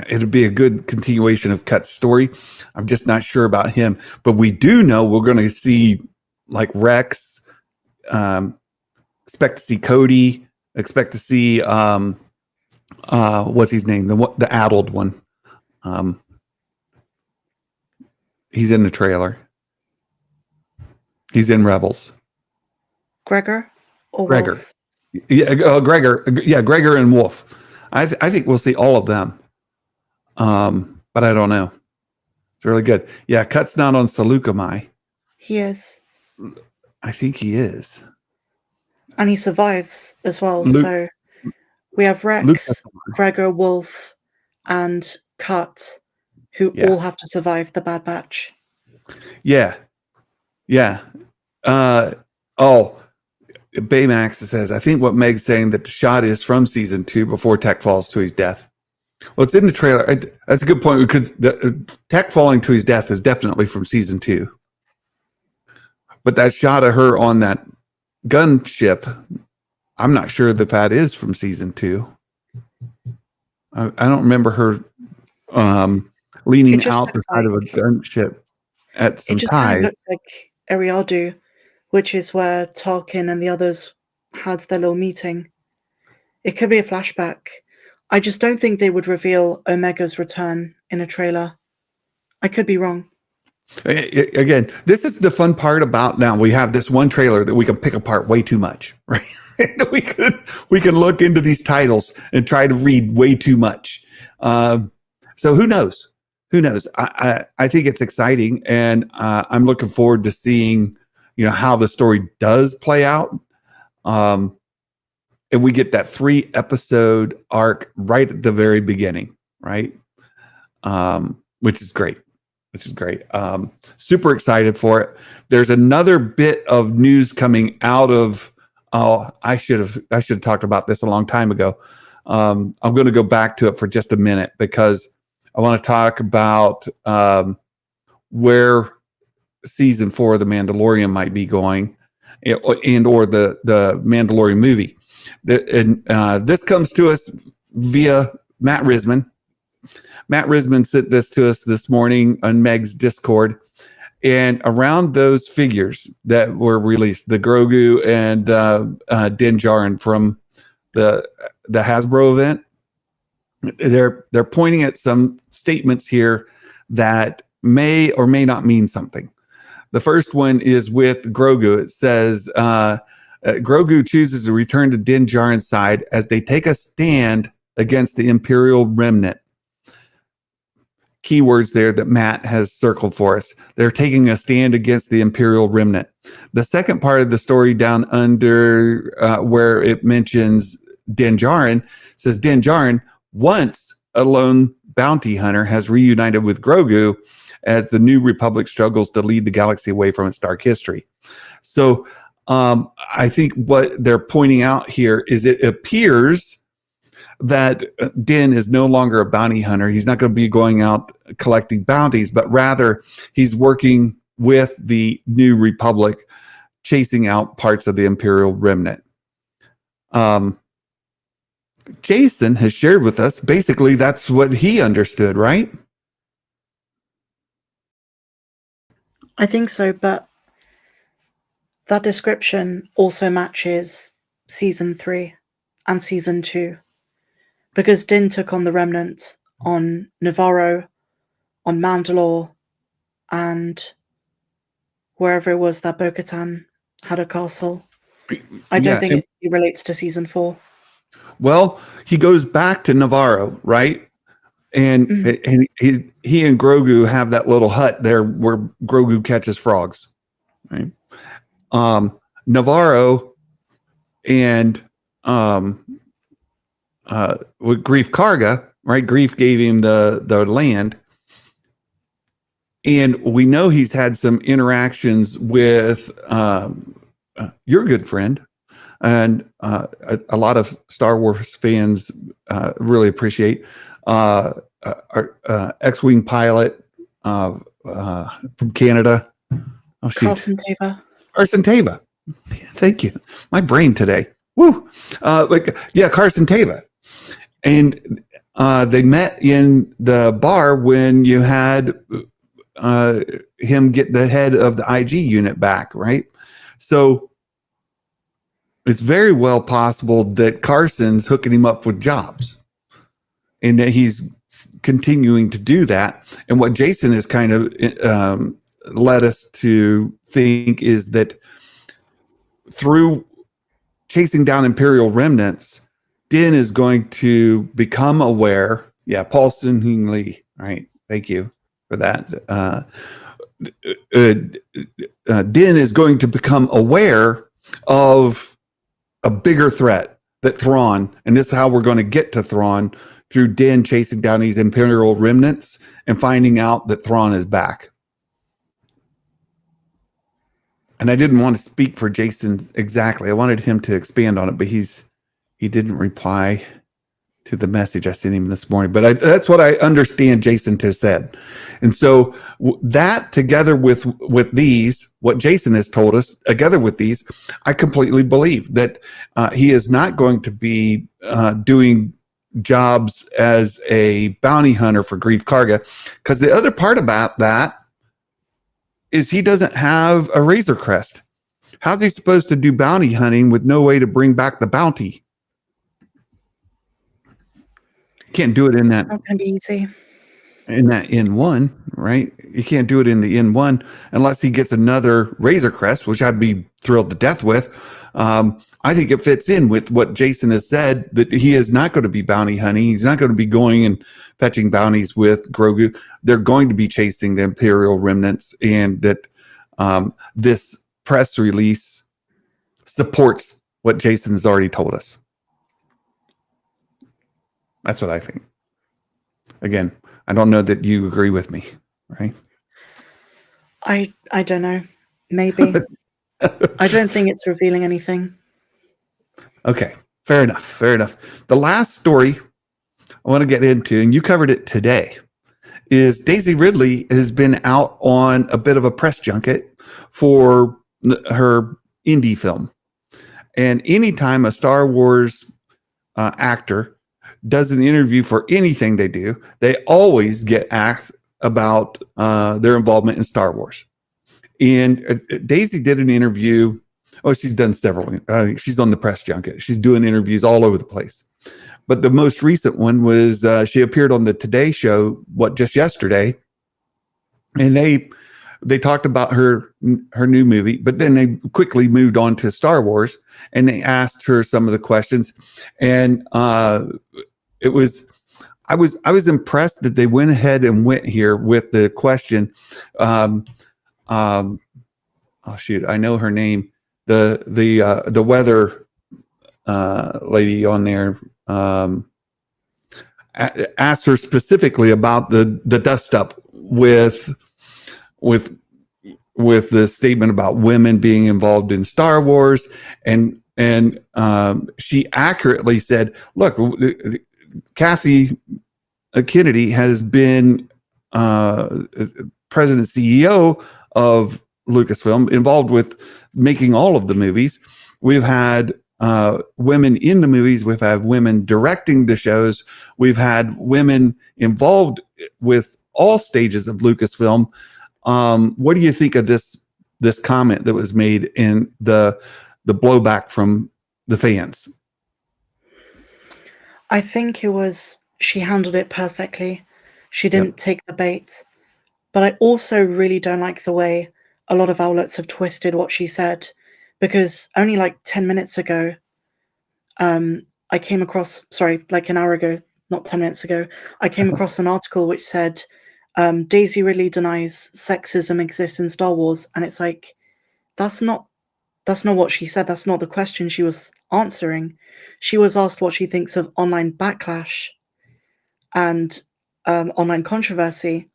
it'd be a good continuation of Cut's story. I'm just not sure about him, but we do know we're going to see like Rex. Expect to see Cody. Expect to see what's his name? The addled one. He's in the trailer. He's in Rebels. Gregor or Gregor. Wolf? Yeah, Gregor. Yeah, Gregor and Wolf. I think we'll see all of them. But I don't know. It's really good. Yeah, Cut's not on Seleucami. He is. I think he is. And he survives as well. So we have Rex, Gregor, Wolf, and Cut, who all have to survive the Bad Batch. Yeah. Baymax says, I think what Meg's saying that the shot is from season 2 before Tech falls to his death. Well, it's in the trailer. That's a good point, because Tech falling to his death is definitely from season 2. But that shot of her on that gunship, I'm not sure that is from season 2. I don't remember her leaning out the side of a gunship at some time. It just kind of looks like Eriadu, which is where Tarkin and the others had their little meeting. It could be a flashback. I just don't think they would reveal Omega's return in a trailer. I could be wrong. Again, this is the fun part about now. We have this one trailer that we can pick apart way too much, right? we can look into these titles and try to read way too much. So who knows? Who knows? I think it's exciting, and I'm looking forward to seeing how the story does play out. And we get that 3-episode arc right at the very beginning, right? Which is great. Super excited for it. There's another bit of news coming out of. Oh, I should have talked about this a long time ago. I'm going to go back to it for just a minute because I want to talk about where season 4 of The Mandalorian might be going, and or the Mandalorian movie. This comes to us via Matt Risman. Matt Risman sent this to us this morning on Meg's Discord. And around those figures that were released, the Grogu and Din Djarin from the Hasbro event, they're pointing at some statements here that may or may not mean something. The first one is with Grogu. It says, Grogu chooses to return to Din Djarin's side as they take a stand against the Imperial remnant. Keywords there that Matt has circled for us. They're taking a stand against the Imperial remnant. The second part of the story down under where it mentions Din Djarin says Din Djarin, once a lone bounty hunter, has reunited with Grogu as the New Republic struggles to lead the galaxy away from its dark history. So I think what they're pointing out here is it appears that Din is no longer a bounty hunter. He's not going to be going out collecting bounties, but rather he's working with the New Republic, chasing out parts of the Imperial remnant. Jason has shared with us, basically that's what he understood, right? I think so, but that description also matches season 3 and season 2. Because Din took on the remnant on Navarro, on Mandalore, and wherever it was that Bo-Katan had a castle. I don't think it relates to season 4. Well, he goes back to Navarro, right? And and he and Grogu have that little hut there where Grogu catches frogs, right? Navarro and with Grief Karga, right? Grief gave him the land. And we know he's had some interactions with your good friend. And a lot of Star Wars fans really appreciate our X-Wing pilot from Canada. Oh, shoot. Carson Tava. Carson Tava. Thank you. My brain today. Woo. Carson Tava. And they met in the bar when you had him get the head of the IG unit back, right? So it's very well possible that Carson's hooking him up with jobs and that he's continuing to do that. And what Jason has kind of led us to think is that through chasing down Imperial remnants, Din is going to become aware. Yeah, Paulson Lee. Right. Thank you for that. Din is going to become aware of a bigger threat, that Thrawn, and this is how we're going to get to Thrawn, through Din chasing down these Imperial remnants and finding out that Thrawn is back. And I didn't want to speak for Jason exactly. I wanted him to expand on it, but he didn't reply to the message I sent him this morning. But that's what I understand Jason to have said. And so that together with these, what Jason has told us, together with these, I completely believe that he is not going to be doing jobs as a bounty hunter for Grief Karga. Because the other part about that is he doesn't have a Razor Crest. How's he supposed to do bounty hunting with no way to bring back the bounty? Can't do it in that. Not going to be easy. In one, right? You can't do it in the N1 unless he gets another Razor Crest, which I'd be thrilled to death with. I think it fits in with what Jason has said, that he is not going to be bounty hunting. He's not going to be going and fetching bounties with Grogu. They're going to be chasing the Imperial remnants, and that this press release supports what Jason has already told us. That's what I think. Again, I don't know that you agree with me, right? I don't know. Maybe. I don't think it's revealing anything. Okay, fair enough. Fair enough. The last story I want to get into, and you covered it today, is Daisy Ridley has been out on a bit of a press junket for her indie film. And anytime a Star Wars actor does an interview for anything they do, they always get asked about their involvement in Star Wars. And Daisy did an interview. Oh, she's done several. She's on the press junket. She's doing interviews all over the place. But the most recent one was she appeared on the Today Show, just yesterday, and they talked about her new movie. But then they quickly moved on to Star Wars, and they asked her some of the questions. And it was, I was impressed that they went ahead and went here with the question. Oh shoot, I know her name. The weather lady on there asked her specifically about the dust up with the statement about women being involved in Star Wars, and she accurately said, "Look, Kathy Kennedy has been president CEO of Lucasfilm, involved with making all of the movies. We've had women in the movies. We've had women directing the shows. We've had women involved with all stages of Lucasfilm. What do you think of this comment that was made in the blowback from the fans?" I think she handled it perfectly. She didn't take the bait. But I also really don't like the way a lot of outlets have twisted what she said, because only like 10 minutes ago, I came across, like an hour ago, not 10 minutes ago, I came across an article which said, Daisy Ridley denies sexism exists in Star Wars. And it's like, that's not what she said. That's not the question she was answering. She was asked what she thinks of online backlash and online controversy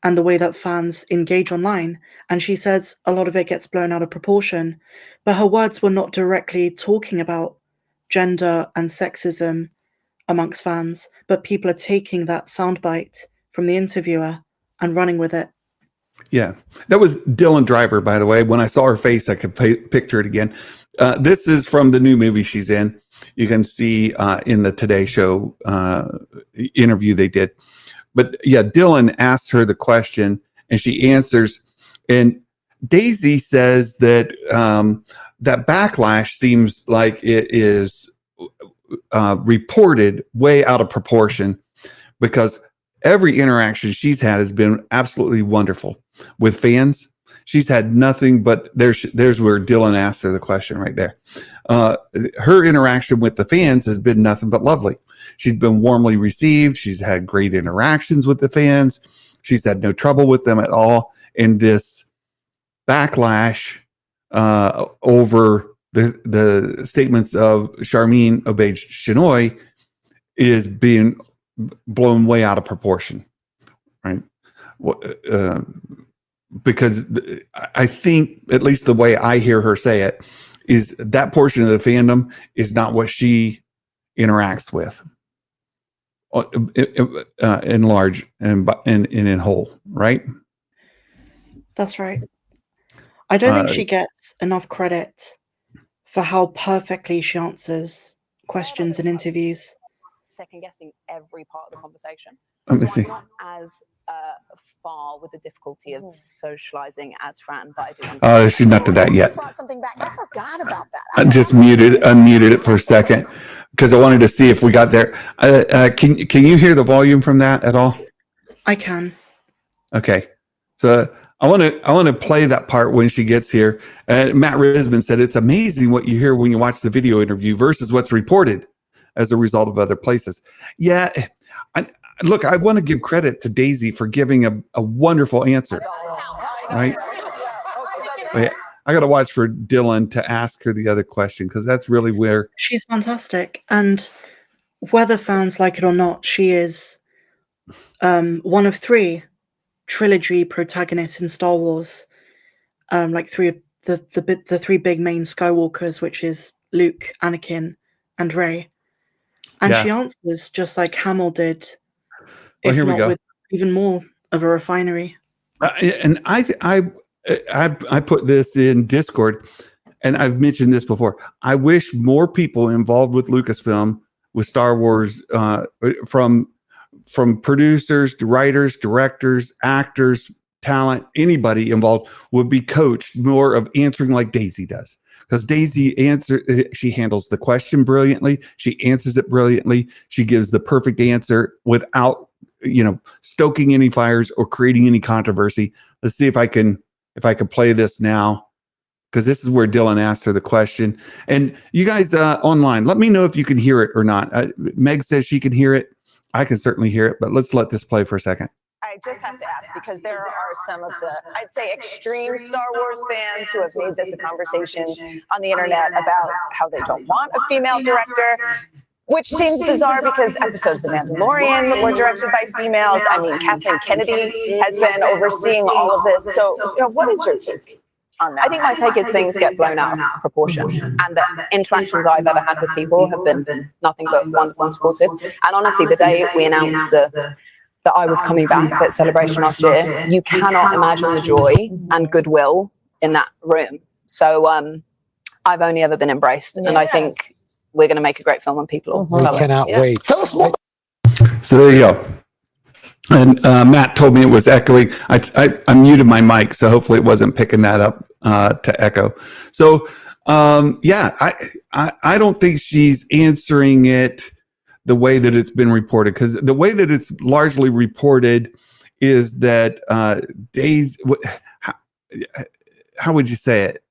and the way that fans engage online. And she says a lot of it gets blown out of proportion. But her words were not directly talking about gender and sexism amongst fans, but people are taking that soundbite from the interviewer and running with it. Yeah, that was Dylan Driver, by the way. When I saw her face, I could picture it again. This is from the new movie she's in. You can see in the Today Show interview they did. But yeah, Dylan asked her the question, and she answers. And Daisy says that that backlash seems like it is reported way out of proportion, because every interaction she's had has been absolutely wonderful with fans. She's had nothing but there's where Dylan asked her the question right there. Her interaction with the fans has been nothing but lovely. She's been warmly received. She's had great interactions with the fans. She's had no trouble with them at all. And this backlash over the statements of Charmin Obaid-Chinoy is being blown way out of proportion, right? Because I think, at least the way I hear her say it, is that portion of the fandom is not what she interacts with in large and in whole, right? That's right. I don't think she gets enough credit for how perfectly she answers questions in interviews. Second guessing every part of the conversation. Let me see. I'm not as far with the difficulty of socializing as Fran, but I do. Oh, she's not to that yet. Something back. I forgot about that. I just unmuted it for a second because I wanted to see if we got there. Can you hear the volume from that at all? I can. Okay. So I want to play that part when she gets here. Matt Risman said it's amazing what you hear when you watch the video interview versus what's reported as a result of other places. Yeah. Look, I want to give credit to Daisy for giving a wonderful answer. Right? Wait, I got to watch for Dylan to ask her the other question because that's really where She's fantastic. And whether fans like it or not, she is one of 3 trilogy protagonists in Star Wars. Like 3 of the 3 big main Skywalkers, which is Luke, Anakin, and Rey. And she answers just like Hamill did, if not with even more of a refinery. And I put this in Discord, and I've mentioned this before. I wish more people involved with Lucasfilm, with Star Wars, from producers to writers, directors, actors, talent, anybody involved would be coached more of answering like Daisy does. Because Daisy she handles the question brilliantly. She answers it brilliantly. She gives the perfect answer without, stoking any fires or creating any controversy. Let's see if I can play this now, because this is where Dylan asked her the question. And you guys online, let me know if you can hear it or not. Meg says she can hear it. I can certainly hear it, but let's let this play for a second. I just have to ask, because there are some of the, I'd say, extreme Star Wars fans who have made this a conversation on the internet about how they don't want a female director, which seems bizarre because episodes of The Mandalorian were directed by females. I mean, Kathleen Kennedy has been overseeing all of this. So, what is your take on that? I think my take is things get blown out of proportion, and the interactions I've ever had with people have been nothing but wonderful and supportive. And honestly, the day we announced that I was coming back at Celebration last year, you cannot imagine the joy and goodwill in that room. So I've only ever been embraced, and I think we're going to make a great film, and people will We cannot wait. Tell us more. So there you go. And Matt told me it was echoing. I muted my mic, so hopefully it wasn't picking that up to echo. So I don't think she's answering it the way that it's been reported, because the way that it's largely reported is that how would you say it?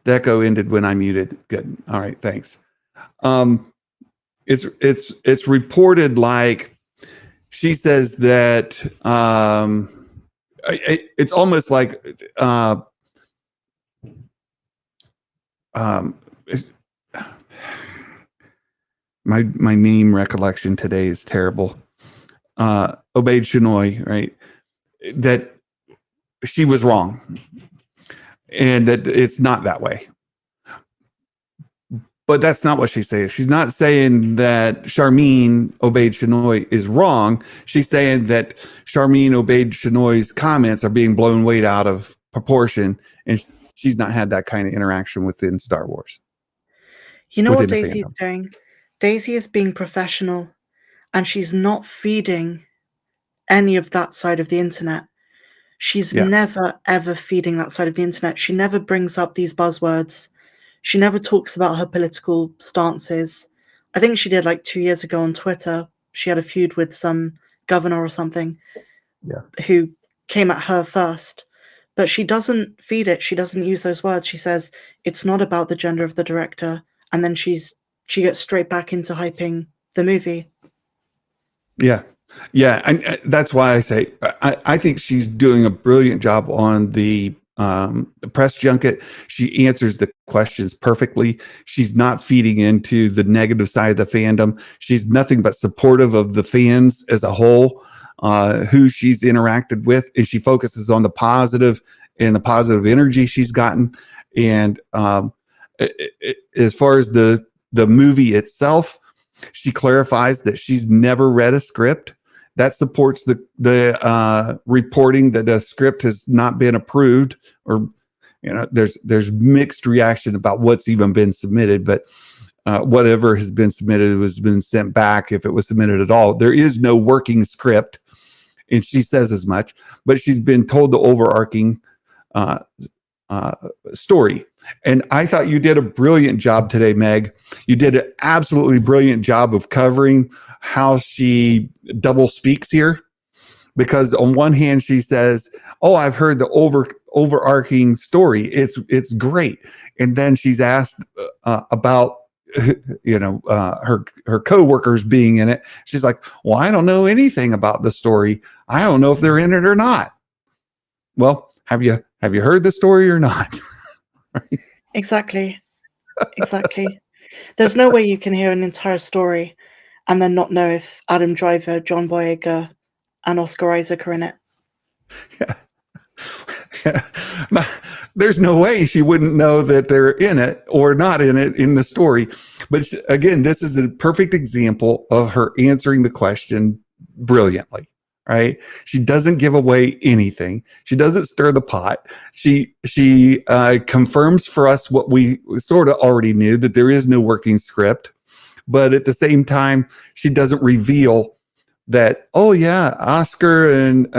The echo ended when I muted. Good. All right. Thanks. It's reported like she says that it's almost like my name recollection today is terrible. Obaid Chinoy, right? That she was wrong, and that it's not that way. But that's not what she's saying. She's not saying that Charmin Obaid Chinoy is wrong. She's saying that Charmin Obaid Chinoy's comments are being blown way out of proportion, and she's not had that kind of interaction within Star Wars. You know what Daisy's doing? Daisy is being professional, and she's not feeding any of that side of the internet. She's never, ever feeding that side of the internet. She never brings up these buzzwords. She never talks about her political stances. I think she did like 2 years ago on Twitter. She had a feud with some governor or something who came at her first. But she doesn't feed it. She doesn't use those words. She says, it's not about the gender of the director. And then she gets straight back into hyping the movie. Yeah. Yeah. And that's why I say, I think she's doing a brilliant job on the press junket. She answers the questions perfectly. She's not feeding into the negative side of the fandom. She's nothing but supportive of the fans as a whole, who she's interacted with, and she focuses on the positive and the positive energy she's gotten. And as far as the movie itself, she clarifies that she's never read a script. That supports the reporting that the script has not been approved, or there's mixed reaction about what's even been submitted, but whatever has been submitted has been sent back, if it was submitted at all. There is no working script, and she says as much, but she's been told the overarching story. And I thought you did a brilliant job today, Meg. You did an absolutely brilliant job of covering how she double speaks here. Because on one hand, she says, "Oh, I've heard the overarching story. It's great." And then she's asked about her coworkers being in it. She's like, "Well, I don't know anything about the story. I don't know if they're in it or not." Well, have you heard the story or not? Right? Exactly. There's no way you can hear an entire story and then not know if Adam Driver, John Boyega, and Oscar Isaac are in it. Yeah. There's no way she wouldn't know that they're in it or not in it in the story. But again, this is a perfect example of her answering the question brilliantly, right? She doesn't give away anything. She doesn't stir the pot. She confirms for us what we sort of already knew, that there is no working script. But at the same time, she doesn't reveal that, oh yeah, Oscar and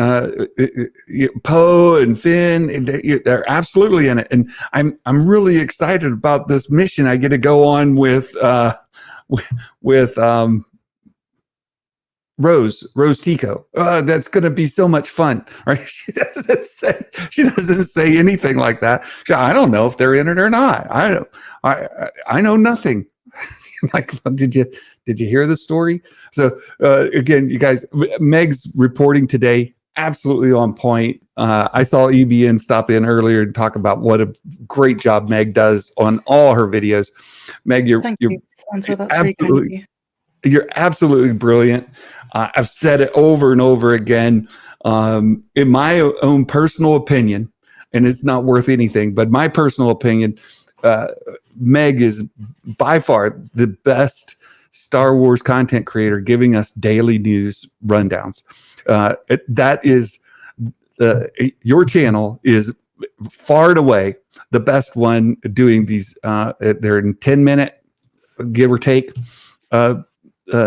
Poe and Finn, they're absolutely in it. And I'm really excited about this mission I get to go on with Rose Tico. That's going to be so much fun, right? She doesn't say anything like that. I don't know if they're in it or not. I know nothing. Like, did you hear the story? So again, you guys, Meg's reporting today absolutely on point. I saw EBN stop in earlier and talk about what a great job Meg does on all her videos. Meg, Thank you, Santa. That's really kind of you. You're absolutely brilliant. I've said it over and over again. In my own personal opinion, and it's not worth anything, but my personal opinion, Meg is by far the best Star Wars content creator, giving us daily news rundowns. That is your channel is far and away the best one doing these. They're in 10-minute, give or take,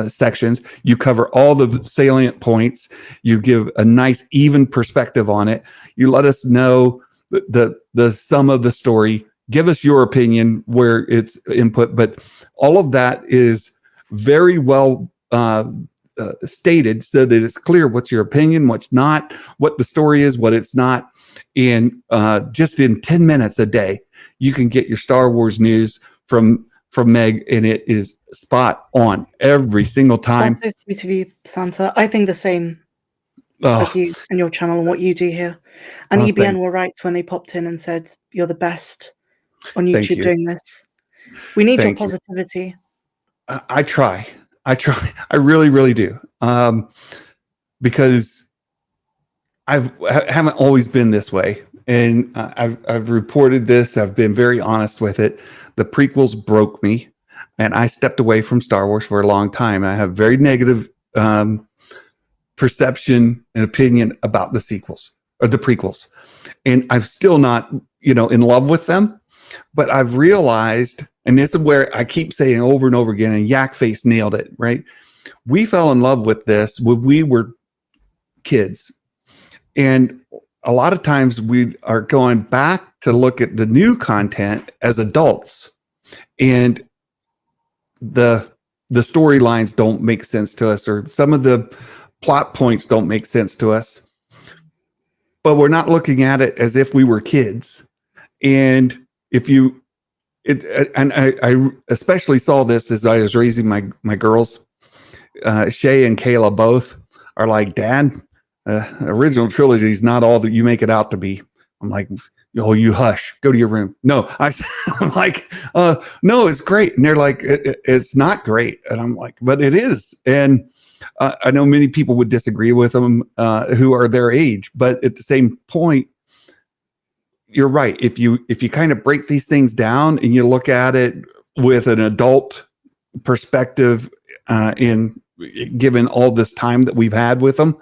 sections. You cover all the salient points. You give a nice, even perspective on it. You let us know the sum of the story. Give us your opinion where it's input, but all of that is very well stated so that it's clear what's your opinion, what's not, what the story is, what it's not. And just in 10 minutes a day, you can get your Star Wars news from Meg, and it is spot on every single time. That's so sweet of you, Santa. I think the same of you and your channel and what you do here. And EBN were right when they popped in and said, you're the best on YouTube doing this. We need your positivity. I try. I really, really do. Because I haven't always been this way. And I've reported this. I've been very honest with it. The prequels broke me, and I stepped away from Star Wars for a long time. I have very negative perception and opinion about the sequels or the prequels. And I'm still not, in love with them. But I've realized, and this is where I keep saying over and over again, and Yak Face nailed it, right? We fell in love with this when we were kids. And a lot of times we are going back to look at the new content as adults. And the storylines don't make sense to us, or some of the plot points don't make sense to us. But we're not looking at it as if we were kids. And I especially saw this as I was raising my girls. Shay and Kayla both are like, Dad, original trilogy is not all that you make it out to be. I'm like, oh, you hush, go to your room. No, I'm like, no, it's great. And they're like, it's not great. And I'm like, but it is. And I know many people would disagree with them who are their age, but at the same point, you're right. If you kind of break these things down and you look at it with an adult perspective, in given all this time that we've had with them,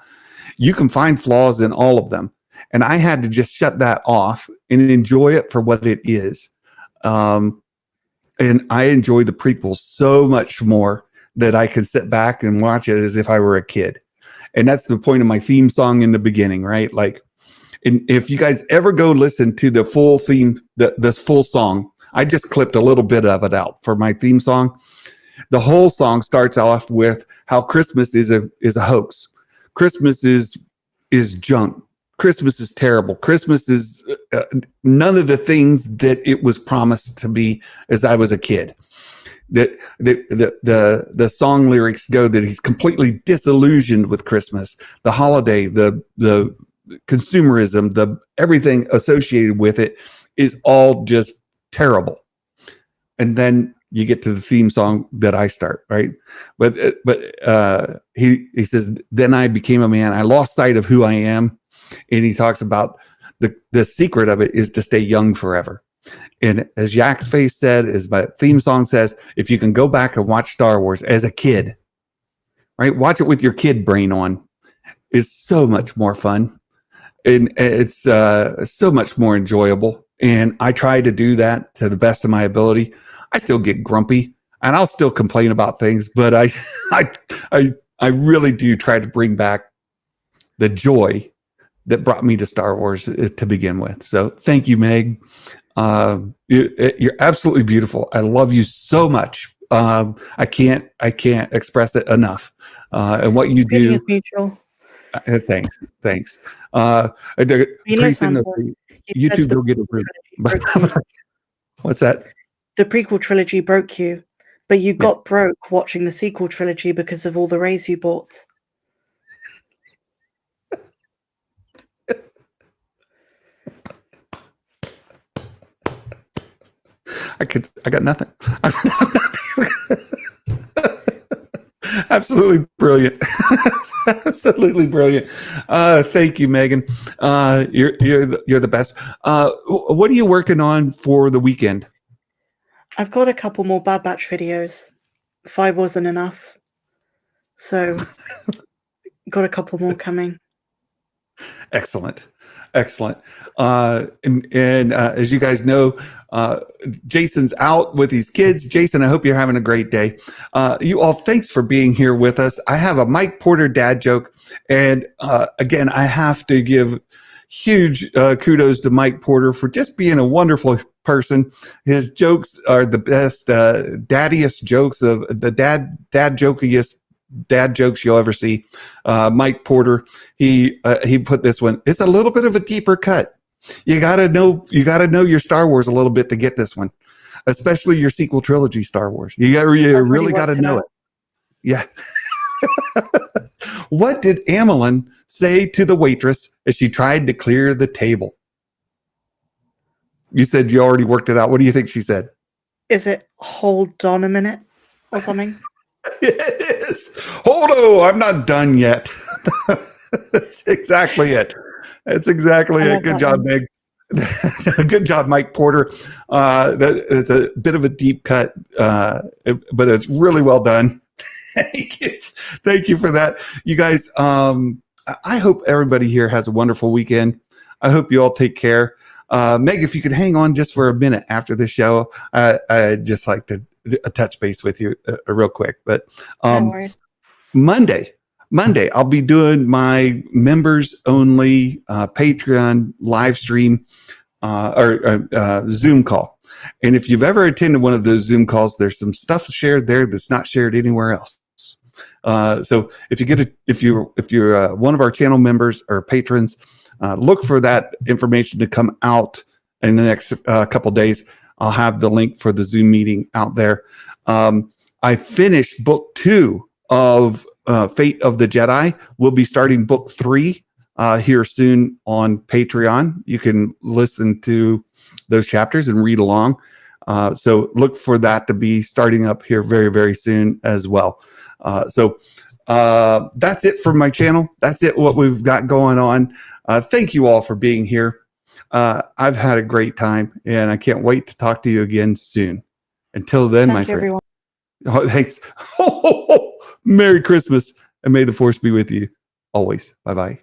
you can find flaws in all of them. And I had to just shut that off and enjoy it for what it is. And I enjoy the prequels so much more that I could sit back and watch it as if I were a kid. And that's the point of my theme song in the beginning, right? Like, And if you guys ever go listen to the full theme, this full song, I just clipped a little bit of it out for my theme song. The whole song starts off with how Christmas is a hoax. Christmas is junk. Christmas is terrible. Christmas is none of the things that it was promised to be as I was a kid. That the song lyrics go that he's completely disillusioned with Christmas, the holiday, the consumerism, the everything associated with it is all just terrible. And then you get to the theme song that I start, right? But he says, then I became a man. I lost sight of who I am. And he talks about the secret of it is to stay young forever. And as Yak's Face said, as my theme song says, if you can go back and watch Star Wars as a kid, right? Watch it with your kid brain on. It's so much more fun. And it's so much more enjoyable. And I try to do that to the best of my ability. I still get grumpy and I'll still complain about things, but I really do try to bring back the joy that brought me to Star Wars to begin with. So thank you, Meg. You're absolutely beautiful. I love you so much. I can't express it enough. And what you do is mutual. Thanks. Pretty soon YouTube will get approved. What's that? The prequel trilogy broke you, but you got broke watching the sequel trilogy because of all the Rays you bought. I got nothing. Absolutely brilliant. Absolutely brilliant. Thank you, Megan. You're the best. What are you working on for the weekend? I've got a couple more Bad Batch videos. 5 wasn't enough. So got a couple more coming. Excellent. And as you guys know, Jason's out with his kids. Jason, I hope you're having a great day. You all, thanks for being here with us. I have a Mike Porter dad joke. And again, I have to give huge kudos to Mike Porter for just being a wonderful person. His jokes are the best, daddiest jokes of the dad jokiest dad jokes you'll ever see. Mike Porter, he put this one. It's a little bit of a deeper cut. You gotta know your Star Wars a little bit to get this one, especially your sequel trilogy Star Wars. You really got to know it. Yeah. What did Amelin say to the waitress as she tried to clear the table? You said you already worked it out. What do you think she said? Is it hold on a minute or something? It is. Hold on, I'm not done yet. That's exactly it. That's exactly it. Good job, Meg. Good job, Mike Porter. It's a bit of a deep cut, but it's really well done. Thank you for that. You guys, I hope everybody here has a wonderful weekend. I hope you all take care. Meg, if you could hang on just for a minute after the show, I'd just like to touch base with you real quick. But No worries. Monday, I'll be doing my members only Patreon live stream or Zoom call. And if you've ever attended one of those Zoom calls, there's some stuff shared there that's not shared anywhere else. So if you're one of our channel members or patrons, look for that information to come out in the next couple days. I'll have the link for the Zoom meeting out there. I finished book 2 of Fate of the Jedi. We'll be starting book 3 here soon on Patreon. You can listen to those chapters and read along. So look for that to be starting up here very, very soon as well. So that's it for my channel. That's it, what we've got going on. Thank you all for being here. I've had a great time, and I can't wait to talk to you again soon. Until then, my friend. Everyone. Oh, thanks. Merry Christmas, and may the Force be with you always. Bye-bye.